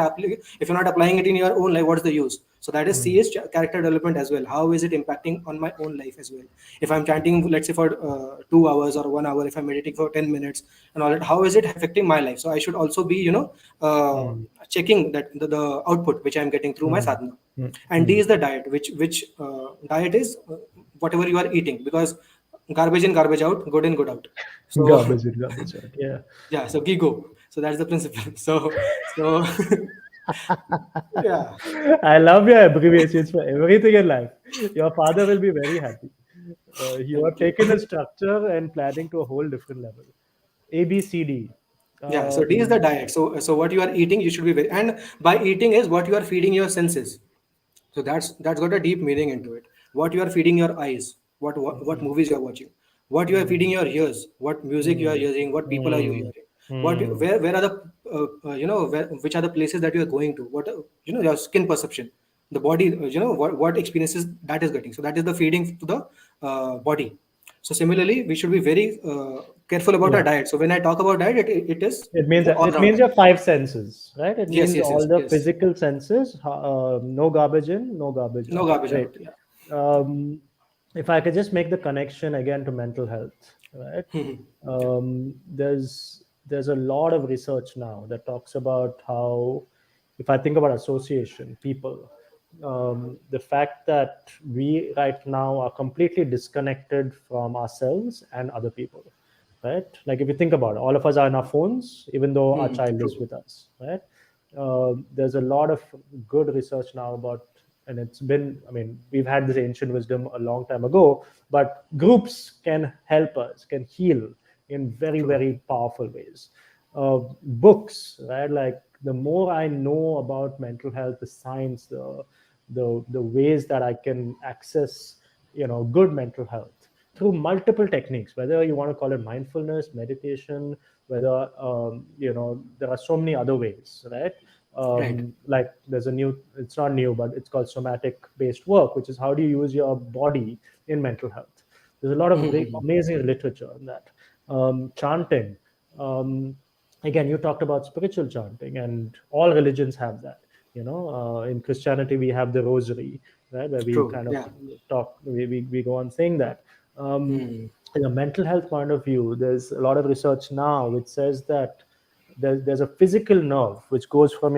Speaker 3: applying it in your own life, what's the use? So that is C is character development as well. How is it impacting on my own life as well? If I'm chanting, let's say for 2 hours or 1 hour, if I'm meditating for 10 minutes and all that, how is it affecting my life? So I should also be uh, checking that the output which I'm getting through my sadhana. And D is the diet, which diet is whatever you are eating, because garbage in, garbage out, good in, good out. So
Speaker 2: Garbage in, garbage out. Yeah.
Speaker 3: yeah, so gigo. So that's the principle. So yeah,
Speaker 2: I love your abbreviations for everything in life. Your father will be very happy. You have
Speaker 3: thank you.
Speaker 2: taken a structure and planning to a whole different level. A, B, C, D.
Speaker 3: Yeah, so D is the
Speaker 2: Um,
Speaker 3: diet. So what you are eating, you should be very, and by eating is what you are feeding your senses. So that's got a deep meaning into it. What you are feeding your eyes, what movies you are watching, what you are feeding your ears, what music you are hearing, what people are you
Speaker 2: mm,
Speaker 3: hearing,
Speaker 2: mm,
Speaker 3: where are the which are the places that you are going to, what your skin perception, the body, what experiences that is getting. So that is the feeding to the body. So similarly, we should be very careful about our
Speaker 2: yeah.
Speaker 3: diet. So when I talk about diet, it is all
Speaker 2: It
Speaker 3: round
Speaker 2: means
Speaker 3: diet.
Speaker 2: your five senses, right? It
Speaker 3: Yes,
Speaker 2: means
Speaker 3: yes,
Speaker 2: all
Speaker 3: yes,
Speaker 2: the
Speaker 3: yes.
Speaker 2: physical senses. No garbage in, no garbage
Speaker 3: No
Speaker 2: out.
Speaker 3: garbage
Speaker 2: Great.
Speaker 3: out. Yeah.
Speaker 2: Um, if I could just make the connection again to mental health, right?
Speaker 3: Okay.
Speaker 2: There's a lot of research now that talks about how, if I think about association, people, the fact that we right now are completely disconnected from ourselves and other people, right? Like if you think about it, all of us are on our phones, even though our child is
Speaker 3: True.
Speaker 2: with us, right? There's a lot of good research now about, and it's been, I mean, we've had this ancient wisdom a long time ago, but groups can help us, can heal in very,
Speaker 3: True.
Speaker 2: very powerful ways. Books, right? Like the more I know about mental health, the science, the ways that I can access, good mental health through multiple techniques, whether you want to call it mindfulness, meditation, whether there are so many other ways, right?
Speaker 3: Right.
Speaker 2: Like there's a new, it's not new, but it's called somatic based work, which is how do you use your body in mental health. There's a lot of great amazing literature on that. Chanting, um, again, you talked about spiritual chanting, and all religions have that. In Christianity we have the rosary, right, where we
Speaker 3: True.
Speaker 2: kind of
Speaker 3: Yeah.
Speaker 2: talk, we go on saying that. In a mental health point of view, there's a lot of research now which says that there's a physical nerve which goes from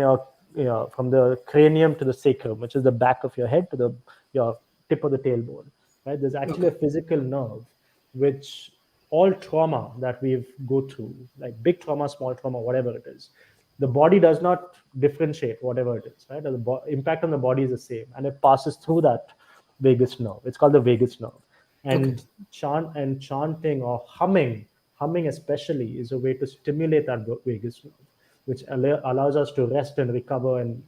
Speaker 2: from the cranium to the sacrum, which is the back of your head, to the your tip of the tailbone, right? There's actually a
Speaker 3: Okay.
Speaker 2: physical nerve which all trauma that we've go through, like big trauma, small trauma, whatever it is, the body does not differentiate whatever it is, right? The impact on the body is the same, and it passes through that vagus nerve. It's called the vagus nerve.
Speaker 3: Okay.
Speaker 2: And chanting or humming especially is a way to stimulate that vagus nerve, which allows us to rest and recover and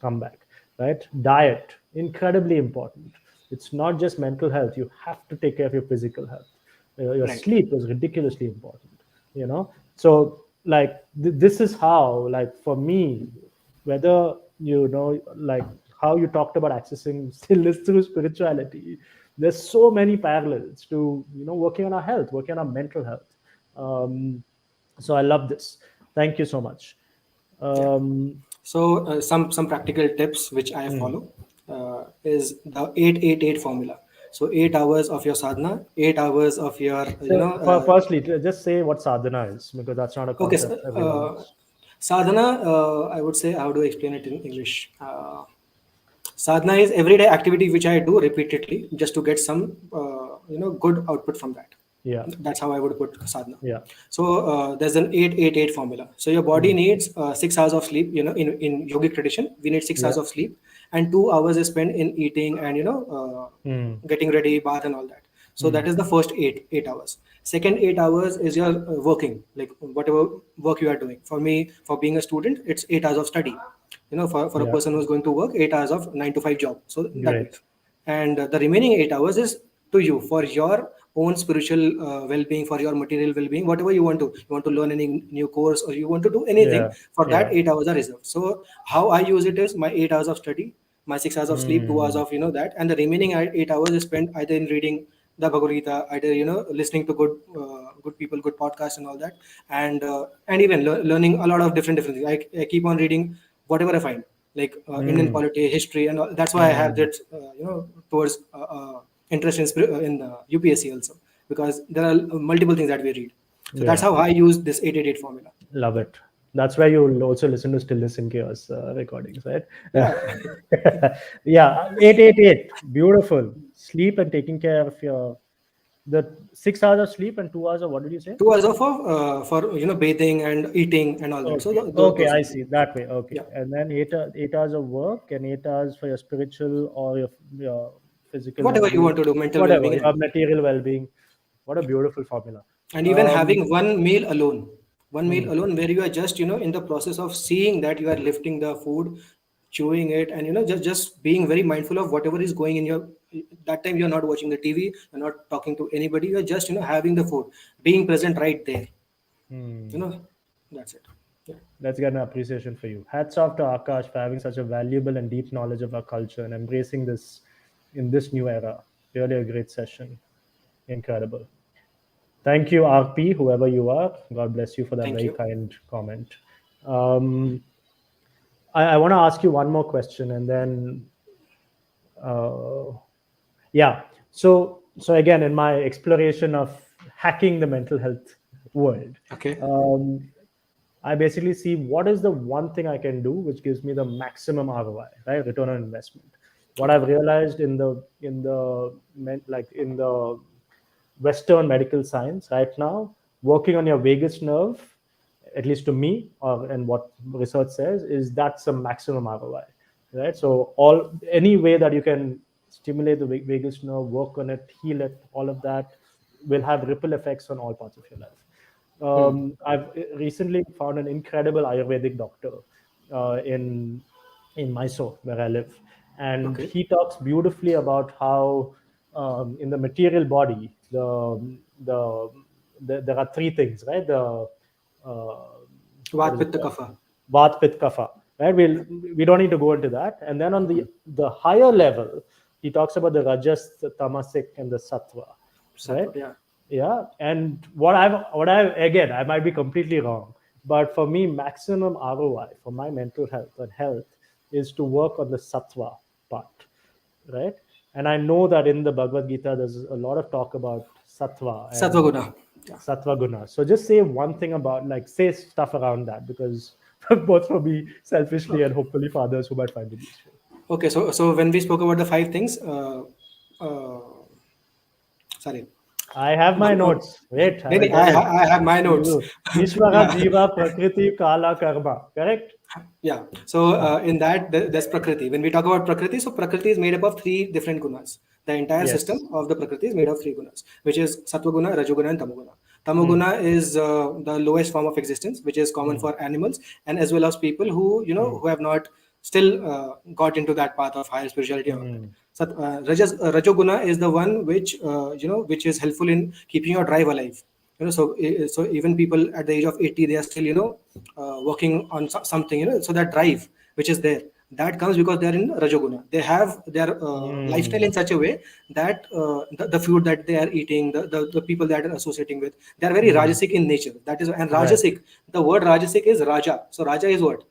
Speaker 2: come back, right? Diet, incredibly important. It's not just mental health. You have to take care of your physical health. Your
Speaker 3: Right.
Speaker 2: sleep is ridiculously important, so like this is how, like, for me, whether like how you talked about accessing stillness through spirituality, there's so many parallels to working on our health, working on our mental health. So I love this. Thank you so much.
Speaker 3: Yeah.
Speaker 2: um,
Speaker 3: So some practical tips which I
Speaker 2: hmm.
Speaker 3: follow is the 8-8-8 formula. So 8 hours of your sadhana, 8 hours of your
Speaker 2: So firstly, just say what sadhana is, because that's not a
Speaker 3: okay.
Speaker 2: concept everyone knows.
Speaker 3: Sadhana, I would say, how do I explain it in English? Sadhana is everyday activity which I do repeatedly just to get some good output from that.
Speaker 2: Yeah,
Speaker 3: That's how I would put sadhana.
Speaker 2: yeah.
Speaker 3: So there's an 8-8-8 formula. So your body
Speaker 2: Hmm.
Speaker 3: needs 6 hours of sleep. In yogic tradition, we need six
Speaker 2: Yeah.
Speaker 3: hours of sleep, and 2 hours is spent in eating and
Speaker 2: Hmm.
Speaker 3: getting ready, bath, and all that. So
Speaker 2: Hmm.
Speaker 3: that is the first eight hours. Second 8 hours is your working, like whatever work you are doing. For me, for being a student, it's 8 hours of study. For a
Speaker 2: Yeah,
Speaker 3: person who's going to work, 8 hours of 9 to 5 job. So that way,
Speaker 2: great.
Speaker 3: and the remaining 8 hours is to you for your own spiritual well-being, for your material well-being, whatever you want to learn any new course, or you want to do anything.
Speaker 2: Yeah,
Speaker 3: For that,
Speaker 2: yeah.
Speaker 3: 8 hours are reserved. So how I use it is my 8 hours of study, my 6 hours of sleep, 2 hours
Speaker 2: Hmm.
Speaker 3: of that, and the remaining 8 hours is spent either in reading the Bhagavad Gita, either listening to good people, good podcasts, and all that, and even learning a lot of different things. I keep on reading whatever I find, like Indian
Speaker 2: Hmm.
Speaker 3: polity, history, and all. That's why I have
Speaker 2: Hmm.
Speaker 3: that towards interest in UPSC also, because there are multiple things that we read. So that's
Speaker 2: Yeah,
Speaker 3: how I use this 8-8-8 formula.
Speaker 2: love it. That's why you'll also listen to Stillness and Chaos recordings, right?
Speaker 3: Yeah.
Speaker 2: Yeah, 888. Beautiful. Sleep and taking care of the 6 hours of sleep and 2 hours of what did you say?
Speaker 3: 2 hours of for bathing and eating and all that. So
Speaker 2: Okay, okay,
Speaker 3: those
Speaker 2: I
Speaker 3: things.
Speaker 2: see that way. Okay,
Speaker 3: Yeah.
Speaker 2: and then 8 hours of work and 8 hours for your spiritual or your physical
Speaker 3: Whatever you
Speaker 2: well-being,
Speaker 3: want to do, mental
Speaker 2: whatever
Speaker 3: well-being, and
Speaker 2: your
Speaker 3: everything.
Speaker 2: material well-being. What a beautiful formula.
Speaker 3: And even
Speaker 2: Um,
Speaker 3: having one
Speaker 2: hmm,
Speaker 3: meal alone, where you are just in the process of seeing that you are lifting the food, chewing it, and just being very mindful of whatever is going in your. That time you're not watching the TV, you're not talking to anybody, you're just having the food, being present right there. you
Speaker 2: hmm.
Speaker 3: know that's it. Yeah.
Speaker 2: Let's get an appreciation for you. Hats off to Akash for having such a valuable and deep knowledge of our culture and embracing this in this new era. Really a great session. Incredible. Thank you, RP, whoever you are. God bless you for that
Speaker 3: Thank
Speaker 2: very
Speaker 3: you.
Speaker 2: kind comment. Um, I want to ask you one more question, and then uh, yeah. So again, in my exploration of hacking the mental health world,
Speaker 3: Okay.
Speaker 2: um, I basically see what is the one thing I can do which gives me the maximum ROI, right? Return on investment. What
Speaker 3: Okay.
Speaker 2: I've realized in the Western medical science right now, working on your vagus nerve, at least to me, and what research says, is that's a maximum ROI, right? So any way that you can stimulate the vagus nerve, work on it, heal it, all of that will have ripple effects on all parts of your life.
Speaker 3: Hmm.
Speaker 2: I've recently found an incredible Ayurvedic doctor in Mysore, where I live, and
Speaker 3: Okay.
Speaker 2: he talks beautifully about how in the material body, there are three things, right? Uh, what
Speaker 3: Vat
Speaker 2: is it
Speaker 3: pitta
Speaker 2: called?
Speaker 3: kapha.
Speaker 2: Vata, Pitta, Kapha. Right? We don't need to go into that. And then on the higher level, he talks about the Rajas, the Tamasic, and the Sattva. Right?
Speaker 3: Sattva. Yeah.
Speaker 2: Yeah. And what I again, I might be completely wrong, but for me, maximum ROI for my mental health and health is to work on the Sattva part, right? And I know that in the Bhagavad Gita, there's a lot of talk about Sattva
Speaker 3: Sattva
Speaker 2: and
Speaker 3: guna. Yeah.
Speaker 2: Sattva Guna. So just say one thing about, like, say stuff around that, because both for me selfishly and
Speaker 3: Okay.
Speaker 2: hopefully for others who might find it useful.
Speaker 3: Okay. So when we spoke about the five things, uh, sorry.
Speaker 2: I have my notes. Wait, I
Speaker 3: No,
Speaker 2: will
Speaker 3: no,
Speaker 2: tell you.
Speaker 3: I have my notes.
Speaker 2: Ishvara
Speaker 3: Yeah.
Speaker 2: Jiva Prakriti Kala Karma. Correct?
Speaker 3: Yeah. So
Speaker 2: Ah,
Speaker 3: in that there's Prakriti. When we talk about Prakriti, so Prakriti is made up of three different gunas. The entire
Speaker 2: yes.
Speaker 3: system of the Prakriti is made of three gunas, which is Sattva-guna, Rajoguna, and Tamoguna.
Speaker 2: Hmm.
Speaker 3: Tamoguna is the lowest form of existence, which is common
Speaker 2: Hmm.
Speaker 3: for animals and as well as people who
Speaker 2: Hmm.
Speaker 3: who have not still got into that path of higher spirituality and all that.
Speaker 2: Hmm.
Speaker 3: Rajoguna is the one which which is helpful in keeping your drive alive. So even people at the age of 80, they are still working on something, so that drive which is there, that comes because they are in Rajoguna. They have their lifestyle
Speaker 2: Hmm.
Speaker 3: in such a way that the food that they are eating, the people that are associating with, they are very
Speaker 2: Hmm.
Speaker 3: rajasic in nature. That is, and
Speaker 2: Right.
Speaker 3: rajasic, the word rajasic is raja. So raja is what?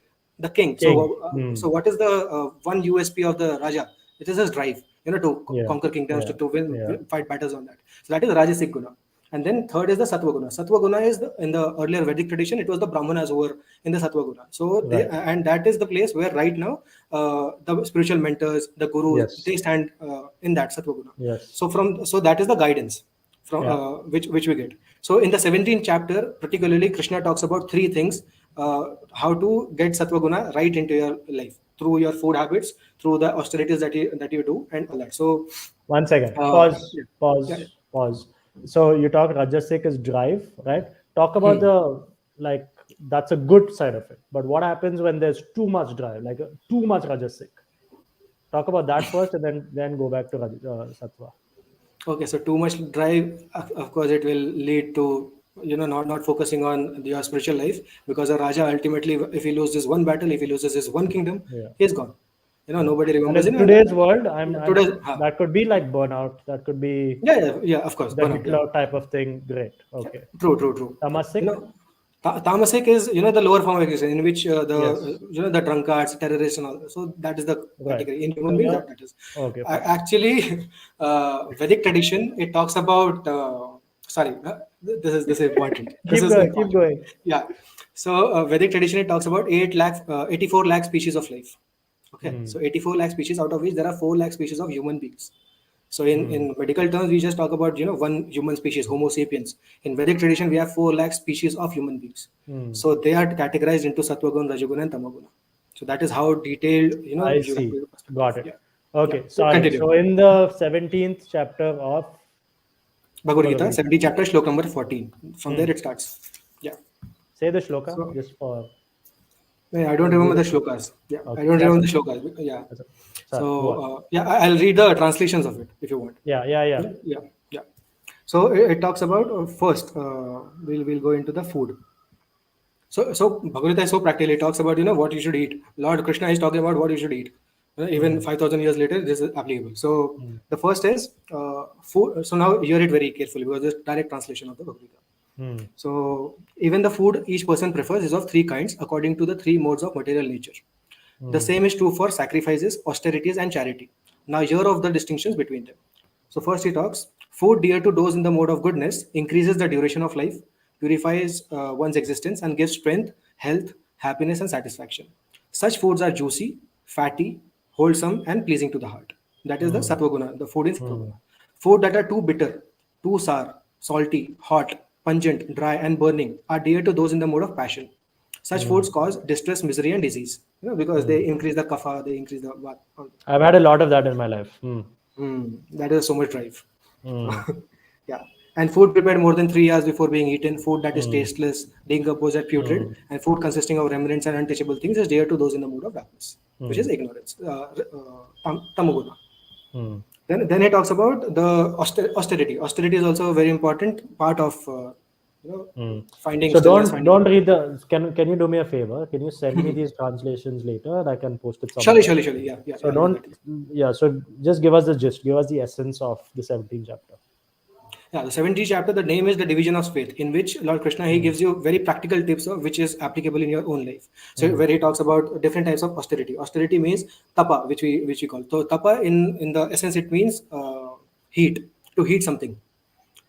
Speaker 3: The king. So
Speaker 2: King. Hmm.
Speaker 3: so what is the one USP of the raja? It is his drive, to
Speaker 2: Yeah.
Speaker 3: conquer kingdoms,
Speaker 2: Yeah.
Speaker 3: to win,
Speaker 2: Yeah.
Speaker 3: fight battles on that. So that is rajasic guna. And then third is the Sattva Guna. Sattva Guna is in the earlier Vedic tradition, it was the Brahmanas who were in the Sattva Guna. So they,
Speaker 2: Right.
Speaker 3: and that is the place where right now the spiritual mentors, the gurus,
Speaker 2: Yes.
Speaker 3: they stand in that Sattva Guna.
Speaker 2: Yes.
Speaker 3: So that is the guidance from
Speaker 2: Yeah.
Speaker 3: which we get. So in the 17th chapter, particularly Krishna talks about three things: how to get Sattva Guna right into your life through your food habits, through the austerities that you do, and all that. So
Speaker 2: One second.
Speaker 3: yeah,
Speaker 2: Pause.
Speaker 3: yeah.
Speaker 2: Pause. Pause. So you talk Rajasic is drive, right? Talk about
Speaker 3: Hmm.
Speaker 2: the like that's a good side of it. But what happens when there's too much drive, like too much Rajasic? Talk about that first, and then go back to Sattva.
Speaker 3: Okay, so too much drive, of course, it will lead to not focusing on your spiritual life, because a Raja ultimately, if he loses one battle, if he loses his one kingdom,
Speaker 2: Yeah.
Speaker 3: he's gone.
Speaker 2: Yeah.
Speaker 3: Nobody
Speaker 2: And
Speaker 3: remembers
Speaker 2: in
Speaker 3: him. And
Speaker 2: today's world, I'm
Speaker 3: today,
Speaker 2: that could be like burnout. That could be
Speaker 3: yeah, yeah, yeah, of course,
Speaker 2: the
Speaker 3: burnout. Yeah,
Speaker 2: Hitler type of thing. Great.
Speaker 3: yeah,
Speaker 2: Okay.
Speaker 3: true, true, true. You
Speaker 2: Tamasik.
Speaker 3: know, Tamasic is the lower form of existence in which
Speaker 2: Yes.
Speaker 3: the drunkards, terrorists, and all. So that is the
Speaker 2: Right.
Speaker 3: category in human
Speaker 2: So
Speaker 3: beings.
Speaker 2: yeah.
Speaker 3: That is
Speaker 2: Okay. Fine.
Speaker 3: actually Vedic tradition. It talks about. Sorry, this is important. This
Speaker 2: Keep
Speaker 3: is
Speaker 2: going. Keep
Speaker 3: important.
Speaker 2: going.
Speaker 3: Yeah. So Vedic tradition, it talks about 84 lakh species of life. Okay,
Speaker 2: Hmm.
Speaker 3: so 84 lakh species, out of which there are 4 lakh species of human beings. So
Speaker 2: Hmm.
Speaker 3: in medical terms, we just talk about one human species, Homo sapiens. In Vedic tradition, we have 4 lakh species of human beings.
Speaker 2: Hmm.
Speaker 3: So they are categorized into Sattva-guna, Rajoguna, and Tamaguna. So that is how detailed
Speaker 2: I
Speaker 3: you have
Speaker 2: see.
Speaker 3: the perspective.
Speaker 2: Got it.
Speaker 3: Yeah, yeah.
Speaker 2: Okay. Sorry.
Speaker 3: Continue.
Speaker 2: So in the 17th chapter of
Speaker 3: Bhagavad Gita,
Speaker 2: Bhagavad Gita,
Speaker 3: 70 chapter, shlok number 14. From there
Speaker 2: hmm.
Speaker 3: it starts. Yeah.
Speaker 2: Say the shloka
Speaker 3: So
Speaker 2: just for
Speaker 3: I don't remember the
Speaker 2: read it.
Speaker 3: shlokas. Yeah, I
Speaker 2: Okay.
Speaker 3: don't
Speaker 2: That's
Speaker 3: remember the
Speaker 2: okay.
Speaker 3: shlokas. Yeah.
Speaker 2: That's okay.
Speaker 3: So
Speaker 2: Sorry. Go on.
Speaker 3: yeah, I'll read the translations of it if you want.
Speaker 2: Yeah. Yeah. Yeah.
Speaker 3: Yeah, yeah, yeah. So it talks about first. We'll go into the food. So Bhagavad Gita is so practical. It talks about what you should eat. Lord Krishna is talking about what you should eat. Even
Speaker 2: Hmm.
Speaker 3: 5,000 years later, this is applicable. So
Speaker 2: Hmm.
Speaker 3: the first is food. So now hear it very carefully, because it's direct translation of the Bhagavad Gita.
Speaker 2: Hmm.
Speaker 3: So even the food each person prefers is of three kinds according to the three modes of material nature. The
Speaker 2: Hmm.
Speaker 3: same is true for sacrifices, austerities, and charity. Now here of the distinctions between them. So first he talks, food dear to those in the mode of goodness increases the duration of life, purifies one's existence, and gives strength, health, happiness, and satisfaction. Such foods are juicy, fatty, wholesome, and pleasing to the heart. That is the
Speaker 2: Hmm.
Speaker 3: sattva guna, the food in sattva
Speaker 2: Hmm.
Speaker 3: guna. Food that are too bitter, too sour, salty, hot, pungent, dry, and burning are dear to those in the mode of passion. Such
Speaker 2: Hmm.
Speaker 3: foods cause distress, misery, and disease. Because
Speaker 2: Hmm.
Speaker 3: they increase the kapha, they increase the vat.
Speaker 2: I've had a lot of that in my life. Hmm.
Speaker 3: That is so much drive.
Speaker 2: Hmm.
Speaker 3: Yeah. And food prepared more than 3 hours before being eaten, food that is
Speaker 2: Hmm.
Speaker 3: tasteless, decomposed, and putrid,
Speaker 2: Hmm.
Speaker 3: and food consisting of remnants and untouchable things is dear to those in the mood of darkness, which
Speaker 2: Hmm.
Speaker 3: is ignorance, tamoguna.
Speaker 2: Hmm.
Speaker 3: Then he talks about the austerity. Austerity is also a very important part of
Speaker 2: Hmm.
Speaker 3: finding
Speaker 2: So
Speaker 3: stillness,
Speaker 2: don't
Speaker 3: finding.
Speaker 2: don't read the. Can you do me a favor? Can you send me these translations later? And I can post it
Speaker 3: Surely,
Speaker 2: somewhere.
Speaker 3: surely, surely. Yeah, yeah,
Speaker 2: So
Speaker 3: yeah, I'll do
Speaker 2: don't.
Speaker 3: that.
Speaker 2: Yeah. So just give us the gist. Give us the essence of the 17th chapter.
Speaker 3: Yeah, the 17th chapter, the name is the division of faith, in which Lord Krishna, he
Speaker 2: Hmm.
Speaker 3: gives you very practical tips of which is applicable in your own life. So
Speaker 2: Hmm.
Speaker 3: where he talks about different types of austerity. Austerity means tapa, which we call. So tapa in the essence it means heat, to heat something.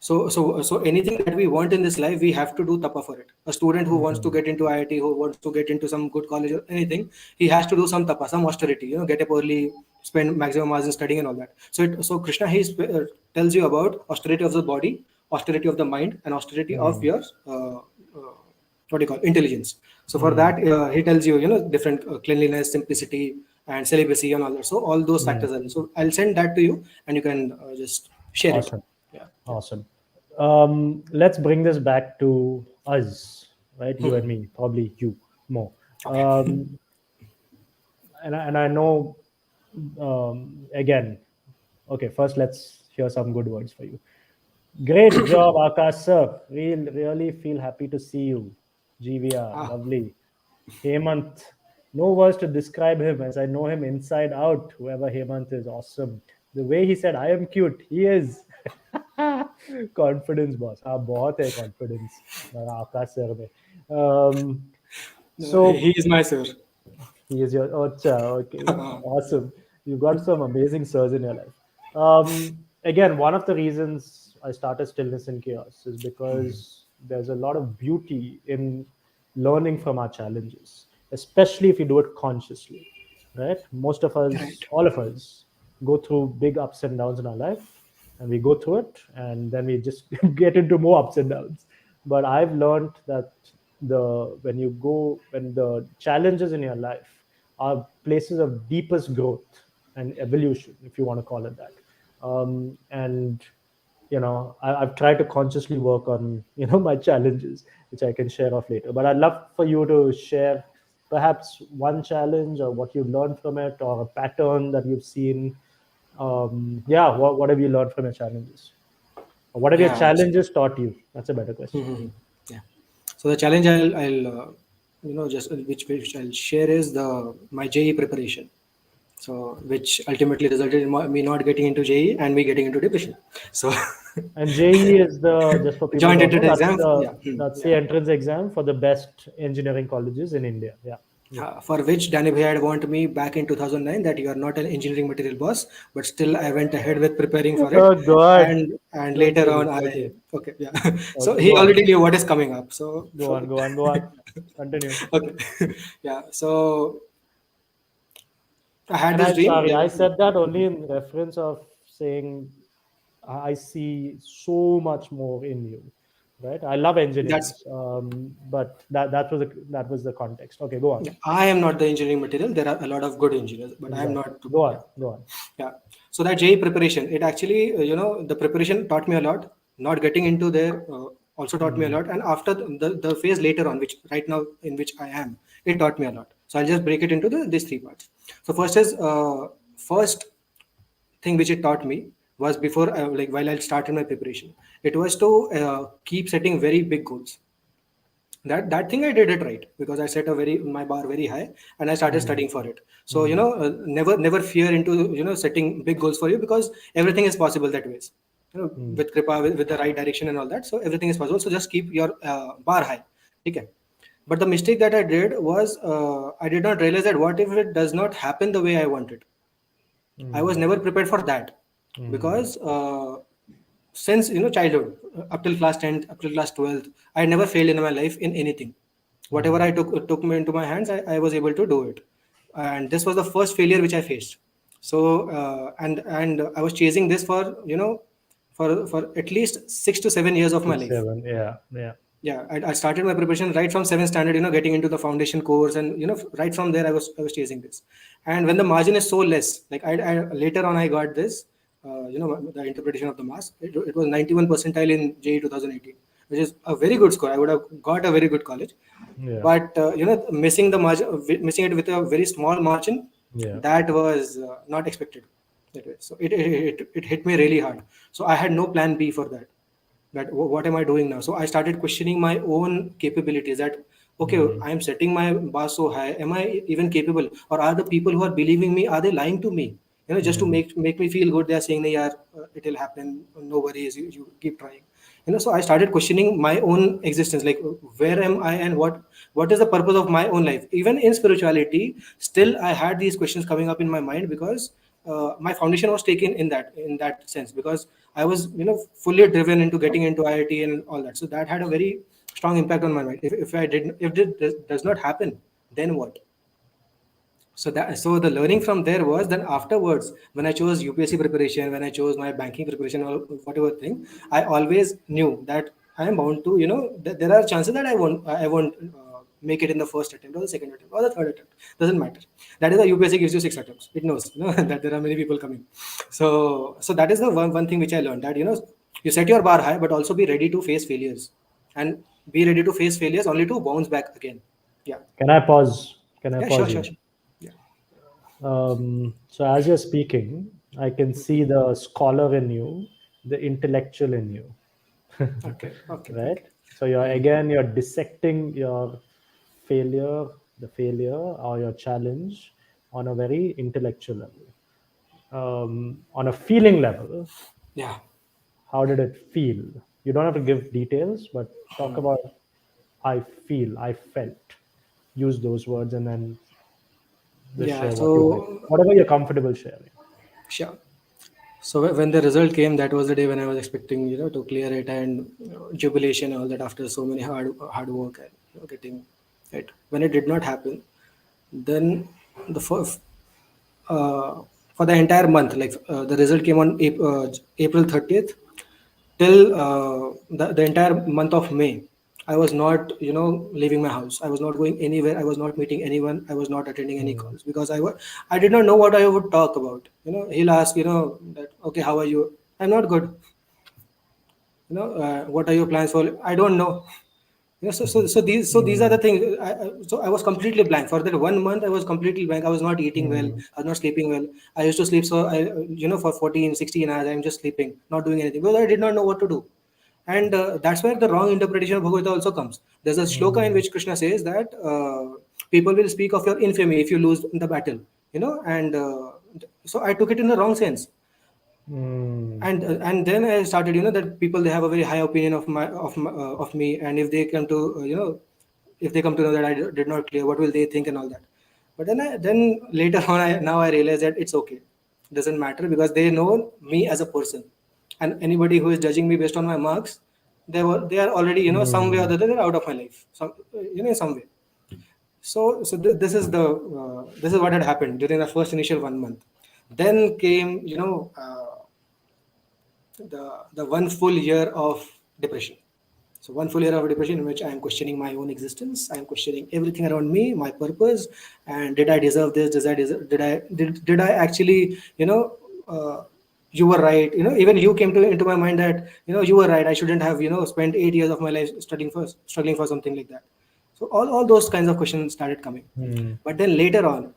Speaker 3: So anything that we want in this life, we have to do tapa for it. A student who wants to
Speaker 2: Hmm.
Speaker 3: get into IIT, who wants to get into some good college or anything, he has to do some tapa, some austerity. Get up early, spend maximum hours in studying and all that. So Krishna, he tells you about austerity of the body, austerity of the mind and austerity of your what do you call intelligence. So for that, he tells you, different cleanliness, simplicity, and celibacy and all that. So all those factors are there. So I'll send that to you, and you can just share it.
Speaker 2: Awesome.
Speaker 3: Yeah.
Speaker 2: Awesome. Let's bring this back to us, right? You and me, probably you more. And I know, again, okay, first let's hear some good words for you. Great job, Akash sir. We'll really feel happy to see you. GVR, lovely. Hemant, no words to describe him as I know him inside out. Whoever Hemant is, awesome. The way he said, I am cute, he is. Confidence, boss. हाँ बहुत है confidence आकाश sir में. So
Speaker 3: He is my sir.
Speaker 2: he is your okay, awesome. You've got some amazing sirs in your life. Again, one of the reasons I started Stillness and Chaos is because there's a lot of beauty in learning from our challenges, especially if you do it consciously. Right? Most of us,
Speaker 3: Right.
Speaker 2: all of us, go through big ups and downs in our life, and we go through it, and then we just get into more ups and downs. But I've learned that when the challenges in your life are places of deepest growth and evolution, if you want to call it that. And I've tried to consciously work on my challenges, which I can share off later. But I'd love for you to share perhaps one challenge or what you've learned from it, or a pattern that you've seen. Yeah, what have you learned from your challenges? Or what have your
Speaker 3: Yeah.
Speaker 2: challenges taught you? That's a better question.
Speaker 3: Yeah. So the challenge I'll just which I'll share is my JE preparation. So which ultimately resulted in me not getting into JE and me getting into depression. So
Speaker 2: And JE is just for people who
Speaker 3: joint
Speaker 2: don't know,
Speaker 3: entrance exam. Yeah.
Speaker 2: that's the entrance exam for the best engineering colleges in India. Yeah. Yeah.
Speaker 3: For which Danny Bhai had warned me back in 2009 that you are not an engineering material boss, but still I went ahead with preparing for it,
Speaker 2: Oh God.
Speaker 3: and
Speaker 2: Don't
Speaker 3: later
Speaker 2: say
Speaker 3: on
Speaker 2: this. Okay.
Speaker 3: okay, yeah. So
Speaker 2: Okay.
Speaker 3: he
Speaker 2: Go on.
Speaker 3: already knew what is coming up. So
Speaker 2: Go on. Go on. Go on. Continue.
Speaker 3: okay, yeah. So I had
Speaker 2: And
Speaker 3: this
Speaker 2: I'm
Speaker 3: dream.
Speaker 2: sorry, I said that only in reference of saying I see so much more in you, right? I love engineering,
Speaker 3: That's
Speaker 2: but that was the context. Okay, go on.
Speaker 3: I am not the engineering material. There are a lot of good engineers, but I am
Speaker 2: Exactly.
Speaker 3: not.
Speaker 2: Go
Speaker 3: Yeah,
Speaker 2: on. Go on.
Speaker 3: yeah. So that JE preparation, it actually, the preparation taught me a lot. Not getting into there also taught me a lot. And after the phase later on, which right now in which I am, it taught me a lot. So I'll just break it into these three parts. So first thing which it taught me was before, like while I started my preparation, it was to keep setting very big goals. That thing I did it right because I set my bar very high and I started studying for it. So never fear into setting big goals for you, because everything is possible that ways, with kripa, with the right direction and all that. So everything is possible, so just keep your bar high. Okay. But the mistake that I did was, I did not realize that what if it does not happen the way I wanted. I was never prepared for that, because since childhood, up till class 10th, up till class 12th, I never failed in my life in anything. Whatever I took me into my hands, I was able to do it. And this was the first failure which I faced. So and I was chasing this for for at least 6 to 7 years of my
Speaker 2: Six,
Speaker 3: life.
Speaker 2: seven. Yeah. Yeah.
Speaker 3: Yeah, I started my preparation right from seventh standard, getting into the foundation course, and right from there I was chasing this. And when the margin is so less, like I later on I got this, the interpretation of the mass. It was 91 percentile in JE 2018, which is a very good score. I would have got a very good college,
Speaker 2: Yeah.
Speaker 3: but missing the margin, missing it with a very small margin,
Speaker 2: Yeah.
Speaker 3: that was not expected. That way. So it hit me really hard. So I had no plan B for that. What am I doing now? So I started questioning my own capabilities. That okay, I am setting my bar so high. Am I even capable, or are the people who are believing me, are they lying to me? Just to make me feel good. They are saying, "Nee, yaar, it will happen. No worries. You keep trying." So I started questioning my own existence. Like, where am I, and what is the purpose of my own life? Even in spirituality, still I had these questions coming up in my mind, because my foundation was taken in that sense, because I was fully driven into getting into IIT and all that. So that had a very strong impact on my mind. If this does not happen, then what? So the learning from there was, then afterwards, when I chose UPSC preparation, when I chose my banking preparation or whatever thing, I always knew that I am bound to, there are chances that I won't make it in the first attempt or the second attempt or the third attempt. Doesn't matter. That is, the UPSC gives you 6 attempts. It knows, that there are many people coming. So that is the one thing which I learned, that you set your bar high, but also be ready to face failures, and be ready to face failures only to bounce back again. Yeah.
Speaker 2: Can I pause? Can I
Speaker 3: Yeah. Sure.
Speaker 2: pause
Speaker 3: Sure.
Speaker 2: here?
Speaker 3: Sure. Yeah.
Speaker 2: So as you're speaking, I can see the scholar in you, the intellectual in you,
Speaker 3: Okay. Okay.
Speaker 2: right?
Speaker 3: Okay.
Speaker 2: So you're dissecting your failure, the failure or your challenge on a very intellectual level. On a feeling level,
Speaker 3: Yeah.
Speaker 2: how did it feel? You don't have to give details, but talk about I feel, I felt. Use those words and then just
Speaker 3: Yeah.
Speaker 2: share what you like,
Speaker 3: So
Speaker 2: whatever you're comfortable sharing.
Speaker 3: sure. So when the result came, that was the day when I was expecting, to clear it, and jubilation and all that after so many hard work and getting it. When it did not happen, then the first for the entire month, like the result came on April 30th, till the entire month of May. I was not, leaving my house. I was not going anywhere. I was not meeting anyone. I was not attending any
Speaker 2: Mm.
Speaker 3: calls because I did not know what I would talk about. He'll ask, that, okay, how are you? I'm not good. What are your plans for? I don't know. So these are the
Speaker 2: Mm.
Speaker 3: things. So I was completely blank for that 1 month. I was completely blank. I was not eating well.
Speaker 2: Mm.
Speaker 3: I was not sleeping well. I used to sleep, so for 14, 16 hours. I'm just sleeping, not doing anything because I did not know what to do. And that's where the wrong interpretation of Bhagavad Gita also comes. There's a shloka in
Speaker 2: Mm.
Speaker 3: which Krishna says that people will speak of your infamy if you lose the battle. And so I took it in the wrong sense.
Speaker 2: Mm.
Speaker 3: And then I started, that people, they have a very high opinion of me, and if they come to if they come to know that did not clear, what will they think and all that. But then later on, now I realize that it's okay, doesn't matter, because they know me as a person, and anybody who is judging me based on my marks, they are already, some way or
Speaker 2: Mm.
Speaker 3: the other, they're out of my life, some, in some way. This is what had happened during the first initial 1 month. Then came, the 1 full year of depression. So 1 full year of depression in which I am questioning my own existence. I am questioning everything around me, my purpose, and did I deserve this? Did I actually, you were right. Even you came to into my mind that, you were right. I shouldn't have, spent 8 years of my life struggling for something like that. So all those kinds of questions started coming.
Speaker 2: Mm.
Speaker 3: But then later on,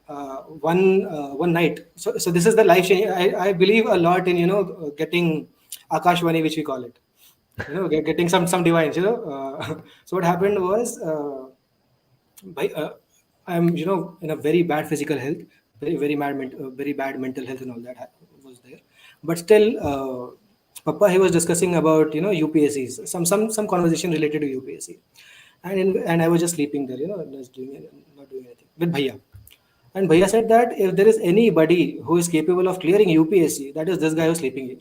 Speaker 3: one night. So this is the life change. I believe a lot in, getting Akashvani, which we call it. Getting some divines. So what happened was, I'm, in a very bad physical health, very bad mental health, and all that was there. But still, Papa, he was discussing about, UPSCs, some conversation related to UPSC, and I was just sleeping there, just not doing anything with Bhaiya. And Bhaiya said that if there is anybody who is capable of clearing UPSC, that is this guy who's sleeping here.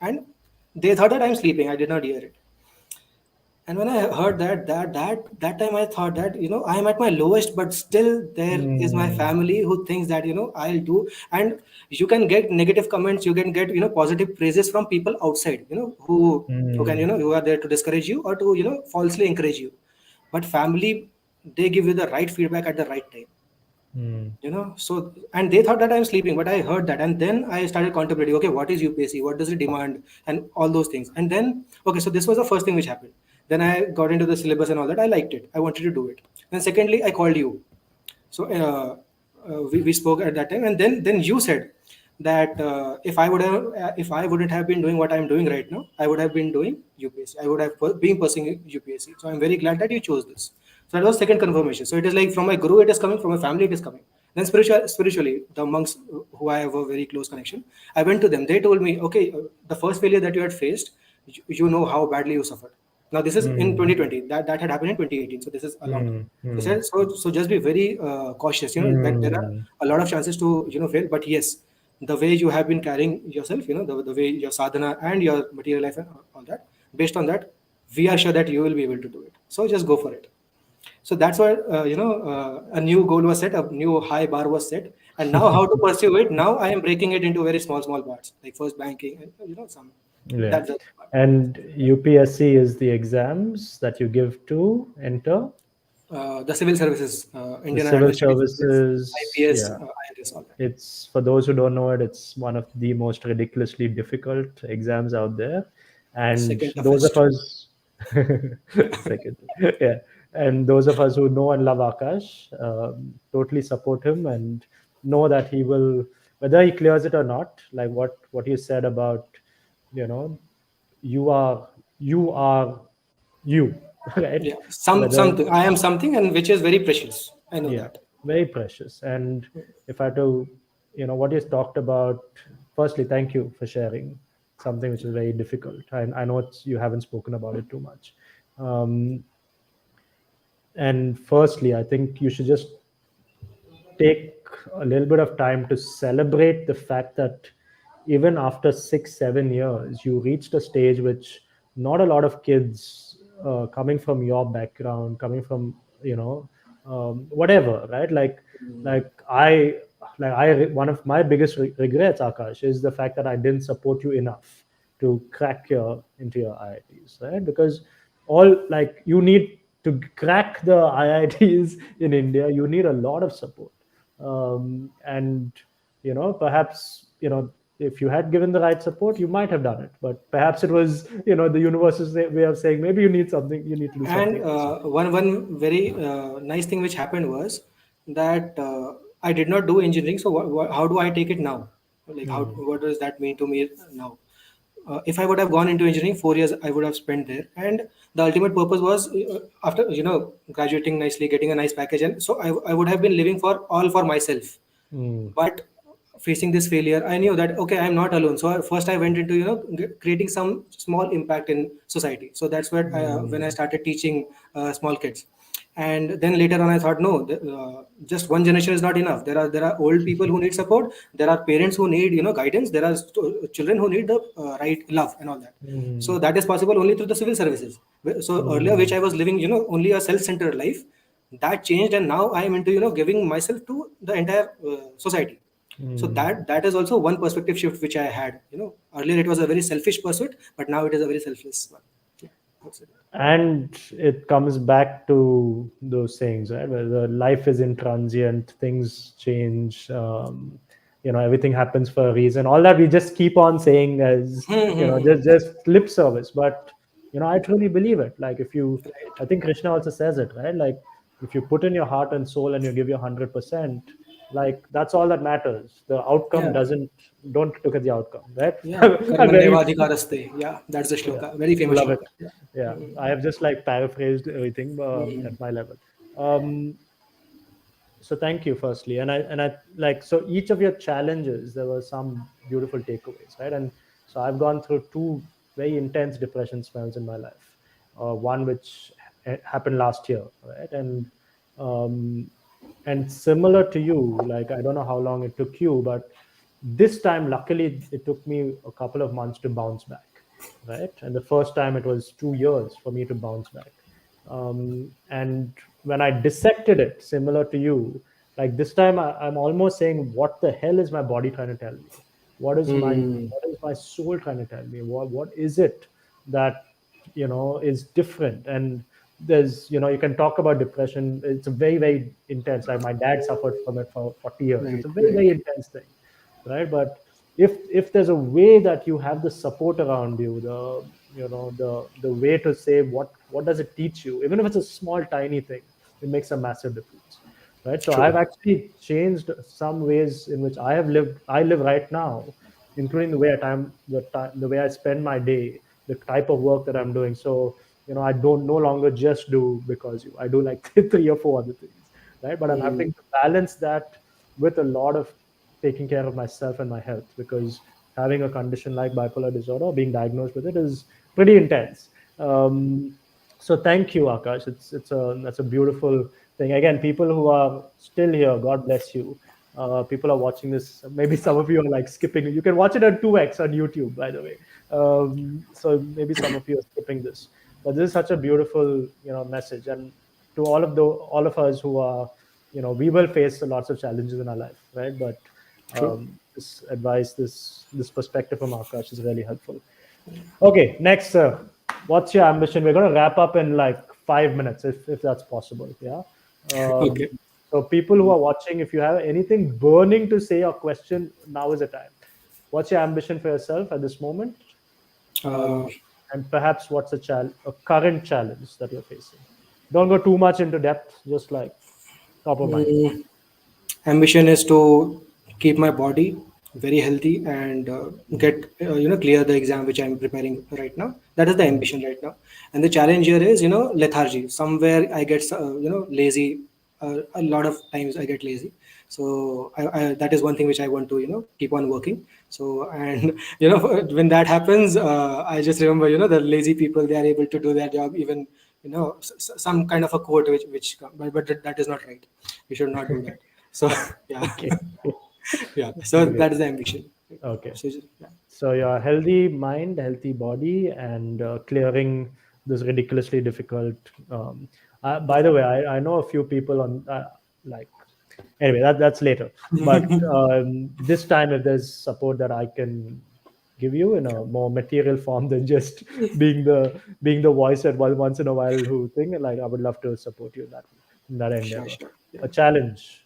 Speaker 3: And they thought that I'm sleeping. I did not hear it. And when I heard that time, I thought that, I am at my lowest, but still there is my
Speaker 2: Mm.
Speaker 3: family who thinks that, I'll do. And you can get negative comments, you can get, positive praises from people outside, who can,
Speaker 2: Mm.
Speaker 3: who are there to discourage you or to, falsely encourage you. But family, they give you the right feedback at the right time.
Speaker 2: Mm.
Speaker 3: So, and they thought that I'm sleeping, but I heard that, and then I started contemplating, okay, what is UPSC, what does it demand, and all those things. And then, okay, so this was the first thing which happened. Then I got into the syllabus and all that. I liked it, I wanted to do it. And secondly, I called you. So we spoke at that time, and then you said that if I wouldn't have been doing what I'm doing right now, I would have been doing UPSC. I would have been pursuing UPSC. So I'm very glad that you chose this. So that was second confirmation. So it is like from my guru, it is coming, from my family, it is coming. Then spiritually, the monks who I have a very close connection, I went to them. They told me, okay, the first failure that you had faced, you know how badly you suffered. Now this is in
Speaker 2: Mm.
Speaker 3: 2020. That had happened in 2018. So this is a lot.
Speaker 2: Mm.
Speaker 3: So,
Speaker 2: Mm.
Speaker 3: so just be very cautious. That there are
Speaker 2: Mm.
Speaker 3: a lot of chances to fail. But yes, the way you have been carrying yourself, the way your sadhana and your material life and all that, based on that, we are sure that you will be able to do it. So just go for it. So that's why a new goal was set, a new high bar was set, and now how to pursue it? Now I am breaking it into very small parts, like first banking, and some.
Speaker 2: Yeah.
Speaker 3: That's the part.
Speaker 2: And UPSC is the exams that you give to enter
Speaker 3: The civil services,
Speaker 2: the
Speaker 3: Indian
Speaker 2: civil
Speaker 3: administrative service,
Speaker 2: services.
Speaker 3: IPS,
Speaker 2: Yeah.
Speaker 3: IRS, all that.
Speaker 2: It's for those who don't know it, it's one of the most ridiculously difficult exams out there. And
Speaker 3: Second
Speaker 2: those of
Speaker 3: toughest.
Speaker 2: us, second, yeah, and those of us who know and love Akash, totally support him and know that he will, whether he clears it or not, like what you said about, you know, you are you are you, right?
Speaker 3: Yeah,
Speaker 2: Whether
Speaker 3: something. I am something, and which is very precious. I know
Speaker 2: yeah,
Speaker 3: that.
Speaker 2: very precious. And if I had to, what you talked about, firstly, thank you for sharing something which is very difficult. I know you haven't spoken about it too much. Um, and firstly, I think you should just take a little bit of time to celebrate the fact that even after 6 7 years you reached a stage which not a lot of kids coming from your background, coming from whatever, right? Like i one of my biggest regrets, Akash, is the fact that I didn't support you enough to crack your into your IITs, right? Because all, like, you need to crack the IITs in India, you need a lot of support. And perhaps if you had given the right support, you might have done it. But perhaps it was the universe's way of saying maybe you need to do
Speaker 3: And
Speaker 2: something else.
Speaker 3: one very nice thing which happened was that I did not do engineering. So how do I take it now? Like how,
Speaker 2: Hmm.
Speaker 3: what does that mean to me now? If I would have gone into engineering, 4 years I would have spent there, and the ultimate purpose was after graduating nicely, getting a nice package, and so I would have been living for myself.
Speaker 2: Hmm.
Speaker 3: But facing this failure, I knew that okay, I'm not alone. So first I went into creating some small impact in society. So that's where when I
Speaker 2: Hmm.
Speaker 3: started teaching small kids. And then later on I thought, no, just one generation is not enough. There are old people who need support, there are parents who need guidance, there are children who need the right love and all that.
Speaker 2: Hmm.
Speaker 3: So that is possible only through the civil services. So earlier, which
Speaker 2: Hmm.
Speaker 3: I was living only a self-centered life, that changed, and now I am into giving myself to the entire society. So
Speaker 2: Hmm.
Speaker 3: that is also one perspective shift which I had. Earlier it was a very selfish pursuit, but now it is a very selfless one. Yeah, that's it.
Speaker 2: And it comes back to those sayings, right? Where the life is intransient, things change, everything happens for a reason. All that we just keep on saying as,
Speaker 3: Hmm, hmm, hmm.
Speaker 2: just lip service. But I truly believe it. Like, if you,
Speaker 3: Right.
Speaker 2: I think Krishna also says it, right? Like, if you put in your heart and soul and you give your 100%, like, that's all that matters. The outcome
Speaker 3: Yeah,
Speaker 2: doesn't, don't look at the outcome, right?
Speaker 3: yeah.
Speaker 2: I'm very,
Speaker 3: Karmanyevadhikaraste. Yeah, that's the
Speaker 2: yeah,
Speaker 3: shloka. Very famous
Speaker 2: love it.
Speaker 3: shloka. Yeah.
Speaker 2: Yeah, I have just like paraphrased everything
Speaker 3: Hmm.
Speaker 2: at my level. um, so thank you firstly. And I like, so each of your challenges, there were some beautiful takeaways, right? And so I've gone through two very intense depression spells in my life. One which happened last year, right? Um, and similar to you, like, I don't know how long it took you, but this time luckily it took me a couple of months to bounce back, right? And the first time it was 2 years for me to bounce back. And when I dissected it, similar to you, like, this time I'm almost saying, what the hell is my body trying to tell me?
Speaker 3: Hmm.
Speaker 2: What is my soul trying to tell me? What is it that is different? And there's, you can talk about depression. It's a very, very intense. Like, my dad suffered from it for 40 years. It's
Speaker 3: Right,
Speaker 2: a very,
Speaker 3: right.
Speaker 2: very intense thing, right? But if there's a way that you have the support around you, the way to say, what does it teach you, even if it's a small tiny thing, it makes a massive difference, right? So I've
Speaker 3: True.
Speaker 2: actually changed some ways in which I live right now, including the way I spend my day, the type of work that I'm doing. So I don't no longer just do because I do like three or four other things, right? But I'm
Speaker 3: Hmm.
Speaker 2: having to balance that with a lot of taking care of myself and my health, because having a condition like bipolar disorder, being diagnosed with it, is pretty intense. Um, so thank you, Akash. That's a beautiful thing. Again, people who are still here, God bless you. People are watching this. Maybe some of you are like skipping. You can watch it at 2x on YouTube, by the way. So maybe some of you are skipping this, but this is such a beautiful message. And to all of us who are, we will face lots of challenges in our life, right? But
Speaker 3: True.
Speaker 2: this advice, this perspective from Akash is really helpful. Okay, next, sir. What's your ambition? We're going to wrap up in like 5 minutes, if that's possible. Yeah. Um,
Speaker 3: Okay.
Speaker 2: so, people who are watching, if you have anything burning to say or question, now is the time. What's your ambition for yourself at this moment?
Speaker 3: Uh,
Speaker 2: And perhaps what's a current challenge that you're facing? Don't go too much into depth, just like top of mind.
Speaker 3: mm, Ambition is to keep my body very healthy and get clear the exam which I'm preparing right now. That is the
Speaker 2: Mm.
Speaker 3: ambition right now. And the challenge here is lethargy. Somewhere I get lazy. A lot of times I get lazy. So that is one thing which I want to keep on working. So, and when that happens, I just remember the lazy people, they are able to do their job even some kind of a quote but that is not right. We should not do that. So yeah,
Speaker 2: Okay.
Speaker 3: yeah. So
Speaker 2: Okay.
Speaker 3: that is the ambition.
Speaker 2: Okay.
Speaker 3: So yeah.
Speaker 2: So your healthy mind, healthy body, and clearing this ridiculously difficult. By the way, I know a few people on like. Anyway, that's later. But this time, if there's support that I can give you in a more material form than just being the voice at once in a while who think, like, I would love to support you in that
Speaker 3: Sure,
Speaker 2: endeavor.
Speaker 3: sure. Yeah.
Speaker 2: A challenge.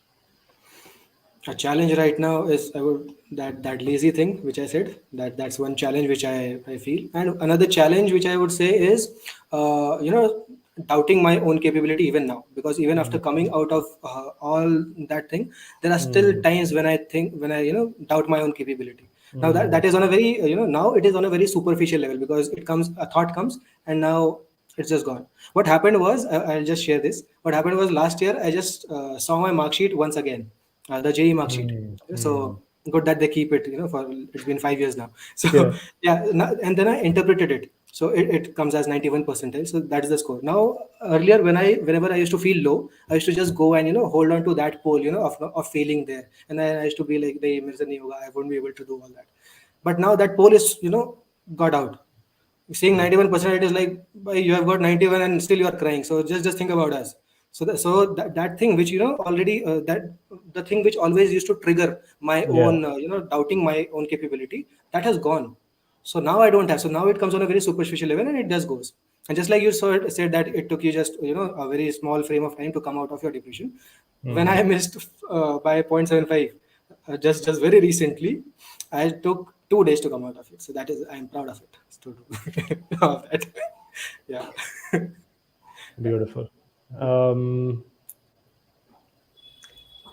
Speaker 3: A challenge right now is I would that lazy thing which I said, that's one challenge which I feel. And another challenge which I would say is doubting my own capability even now, because even after
Speaker 2: Mm,
Speaker 3: coming out of all that thing, there are still
Speaker 2: mm,
Speaker 3: times when I doubt my own capability. Now that
Speaker 2: mm,
Speaker 3: is on a very now it is on a very superficial level, because a thought comes and now it's just gone. What happened was, I'll just share this. What happened was, last year I just saw my mark sheet once again, the JE mark sheet.
Speaker 2: mm, mm.
Speaker 3: So good that they keep it, for it's been 5 years now. So
Speaker 2: Yeah.
Speaker 3: yeah, and then I interpreted it. So it comes as 91 percentile. So that is the score. Now earlier, whenever I used to feel low, I used to just go and hold on to that pole, of failing there, and then I used to be like, "Nahi, mere se nahi hoga. I won't be able to do all that." But now that pole is got out. Seeing 91%, it is like, "Bhai, you have got 91 and still you are crying." So just think about us. So that thing which already the thing which always used to trigger my
Speaker 2: Yeah.
Speaker 3: own doubting my own capability, that has gone. So now I don't have. So now it comes on a very superficial level and it just goes. And just like you said that it took you just a very small frame of time to come out of your depression. When
Speaker 2: Mm.
Speaker 3: I missed by 0.75, just very recently, I took 2 days to come out of it. So that is, I'm proud of it. To do of that. Yeah.
Speaker 2: Beautiful. Um,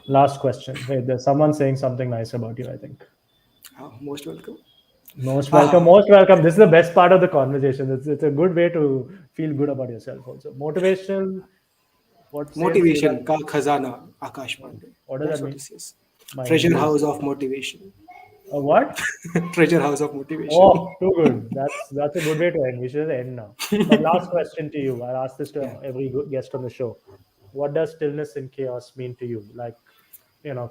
Speaker 2: Last question. Hey, there's someone saying something nice about you, I think.
Speaker 3: Oh, most welcome.
Speaker 2: Most welcome.
Speaker 3: Ah,
Speaker 2: Most welcome. This is the best part of the conversation. It's a good way to feel good about yourself also. Motivation, what say that.
Speaker 3: motivation ka khazana, Akash Pandey.
Speaker 2: What does that
Speaker 3: That's what
Speaker 2: mean?
Speaker 3: it says.
Speaker 2: My
Speaker 3: Treasure
Speaker 2: Hindi
Speaker 3: house
Speaker 2: is
Speaker 3: of motivation.
Speaker 2: a what?
Speaker 3: Treasure house of motivation.
Speaker 2: Oh, too good. That's a good way to end. We should end now. But last question to you. I ask this to
Speaker 3: Yeah.
Speaker 2: every guest on the show. What does stillness and chaos mean to you? Like,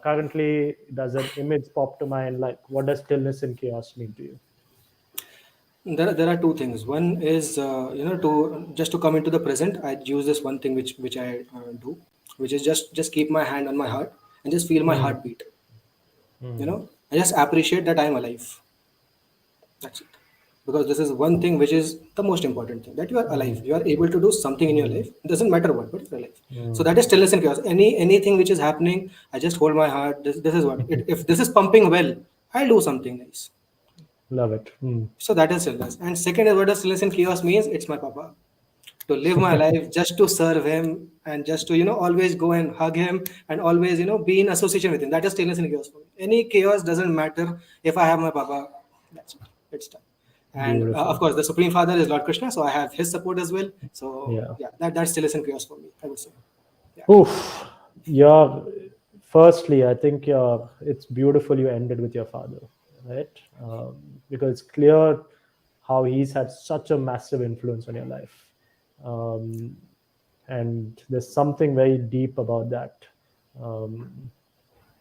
Speaker 2: currently, does an image pop to mind? Like, what does stillness and chaos mean to you?
Speaker 3: There are two things. One is to just to come into the present. I use this one thing which I do, which is just keep my hand on my heart and just feel my
Speaker 2: Hmm.
Speaker 3: heartbeat.
Speaker 2: Hmm.
Speaker 3: I just appreciate that I'm alive. That's it. Because this is one thing which is the most important thing, that you are
Speaker 2: Hmm.
Speaker 3: alive. You are able to do something in your
Speaker 2: Hmm.
Speaker 3: life. It doesn't matter what, but you're alive. So
Speaker 2: Hmm.
Speaker 3: that is stillness and chaos. Anything which is happening, I just hold my heart. This is what. If this is pumping well, I'll do something nice.
Speaker 2: Love it. Hmm.
Speaker 3: So that is stillness. And second is, what does stillness and chaos means? It's my papa. To live my life just to serve him and just to always go and hug him and always be in association with him. That is stillness and chaos for me. Any chaos doesn't matter if I have my papa. That's it. It's done. And of
Speaker 2: Beautiful.
Speaker 3: course, the Supreme Father is Lord Krishna, so I have his support as well. So
Speaker 2: Yeah.
Speaker 3: yeah, that's stillness and chaos for me, I would say. Yeah.
Speaker 2: Oof. Your firstly, I think it's beautiful you ended with your father, right? Because it's clear how he's had such a massive influence on your life. Um, and there's something very deep about that. Um,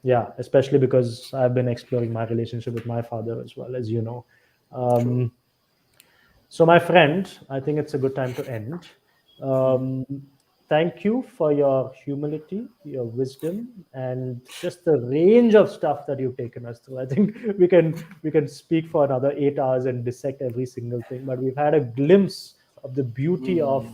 Speaker 2: yeah, especially because I've been exploring my relationship with my father as well, as you know.
Speaker 3: True.
Speaker 2: So, my friend, I think it's a good time to end.
Speaker 3: Hmm.
Speaker 2: Um, thank you for your humility, your wisdom, and just the range of stuff that you've taken us through. I think we can speak for another 8 hours and dissect every single thing, but we've had a glimpse of the beauty of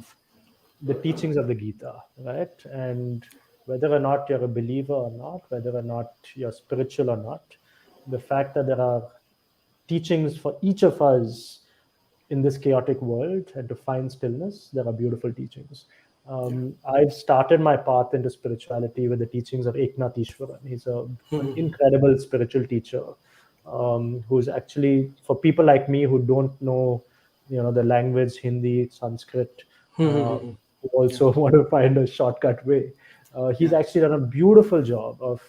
Speaker 2: the teachings of the Gita, right? And whether or not you're a believer or not, whether or not you're spiritual or not, the fact that there are teachings for each of us in this chaotic world and to find stillness, there are beautiful teachings. I've started my path into spirituality with the teachings of Eknath Easwaran. He's an incredible spiritual teacher who's actually, for people like me who don't know, the language Hindi, Sanskrit, who also want to find a shortcut way. He's
Speaker 3: Yeah.
Speaker 2: actually done a beautiful job of,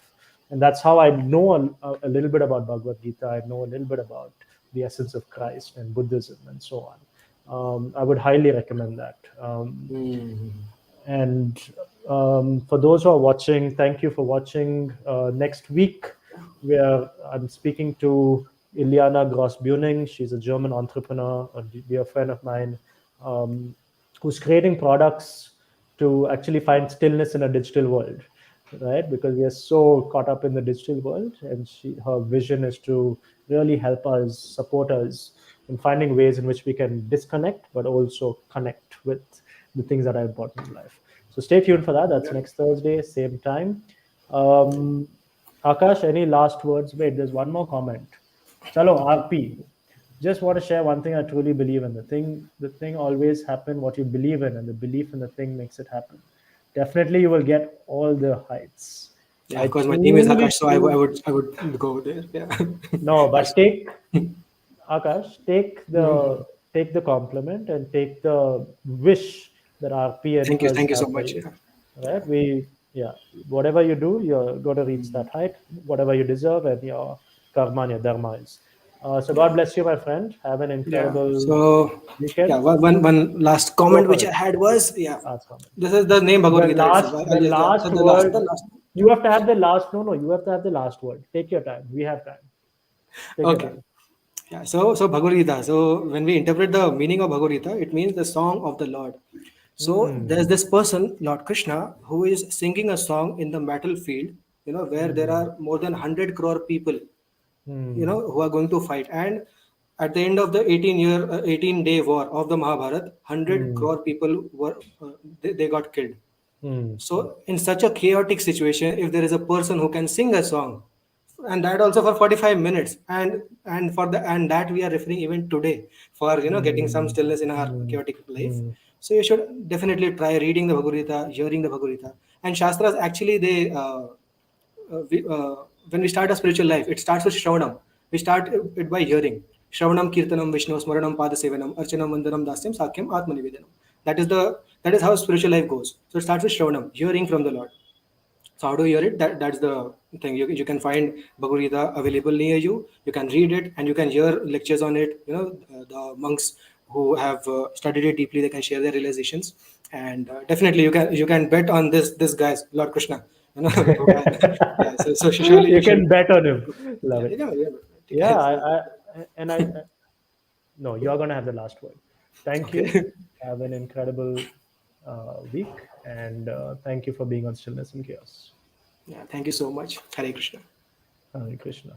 Speaker 2: and that's how I know a little bit about Bhagavad Gita. I know a little bit about the essence of Christ and Buddhism and so on. I would highly recommend that. And for those who are watching, thank you for watching. Next week, I'm speaking to Iliana Gross-Buning. She's a German entrepreneur, a dear friend of mine, who's creating products to actually find stillness in a digital world, right? Because we are so caught up in the digital world, and her vision is to really help us, support us in finding ways in which we can disconnect, but also connect with the things that are important in life. So stay tuned for that. That's next Thursday, same time. Akash, any last words? Wait, there's one more comment. Chalo, RP. Just want to share one thing I truly believe in. The thing always happen what you believe in, and the belief in the thing makes it happen. Definitely, you will get all the heights.
Speaker 3: Yeah,
Speaker 2: I
Speaker 3: of course, my name is
Speaker 2: truly,
Speaker 3: Akash, so
Speaker 2: truly
Speaker 3: I would go there. Yeah.
Speaker 2: no,
Speaker 3: That's
Speaker 2: but Akash, take the compliment and take the wish that RP and us
Speaker 3: thank you so
Speaker 2: have for
Speaker 3: much.
Speaker 2: you.
Speaker 3: Yeah.
Speaker 2: Right? Yeah, whatever you do, you're going to reach that height, whatever you deserve, and your karma and your dharma is. So God bless you, my friend. Have an
Speaker 3: Yeah.
Speaker 2: incredible
Speaker 3: So, yeah,
Speaker 2: weekend.
Speaker 3: one last
Speaker 2: Go
Speaker 3: comment
Speaker 2: for
Speaker 3: which
Speaker 2: it.
Speaker 3: I had was, yeah,
Speaker 2: Last comment.
Speaker 3: this is the name
Speaker 2: The
Speaker 3: Bhagavad Gita itself.
Speaker 2: last, the
Speaker 3: Yes, so
Speaker 2: last
Speaker 3: the
Speaker 2: word.
Speaker 3: last.
Speaker 2: You have to have the last. No, no. You have to have the last word. Take your time. We have time. Take your
Speaker 3: Okay.
Speaker 2: time.
Speaker 3: Yeah. So Bhagavad Gita. So when we interpret the meaning of Bhagavad Gita, it means the song of the Lord. So there's
Speaker 2: Hmm.
Speaker 3: this person, Lord Krishna, who is singing a song in the battlefield, where there
Speaker 2: Hmm.
Speaker 3: are more than 100 crore people,
Speaker 2: Hmm.
Speaker 3: who are going to fight. And at the end of the 18-day war of the Mahabharat, 100
Speaker 2: Hmm.
Speaker 3: crore people were they got killed.
Speaker 2: Hmm.
Speaker 3: So in such a chaotic situation, if there is a person who can sing a song, and that also for 45 minutes, and that we are referring even today for getting some
Speaker 2: Hmm.
Speaker 3: stillness in our
Speaker 2: Hmm.
Speaker 3: chaotic life.
Speaker 2: Hmm.
Speaker 3: So you should definitely try reading the Bhagavad Gita, hearing the Bhagavad Gita. And Shastras actually when we start a spiritual life, it starts with Shravanam. We start it by hearing. Shravanam, Kirtanam, Vishnu, Smaranam, Padasevanam, Archanam, Vandanam, Dasyam, Sakyam, Atmanivedanam. That is how spiritual life goes. So it starts with Shravanam, hearing from the Lord. So how do you hear it? That's the thing. You can find Bhagavad Gita available near you. You can read it and you can hear lectures on it. The monks who have studied it deeply, they can share their realizations. And definitely you can bet on this guy's Lord Krishna. Who can, yeah. So surely
Speaker 2: You
Speaker 3: you should.
Speaker 2: can bet on him. Love
Speaker 3: Yeah,
Speaker 2: it.
Speaker 3: yeah.
Speaker 2: Yeah,
Speaker 3: So,
Speaker 2: no, you're gonna have the last word. Thank
Speaker 3: okay.
Speaker 2: you. Have an incredible week, and thank you for being on Stillness and Chaos.
Speaker 3: Yeah. Thank you so much. Hare Krishna.
Speaker 2: Hare Krishna.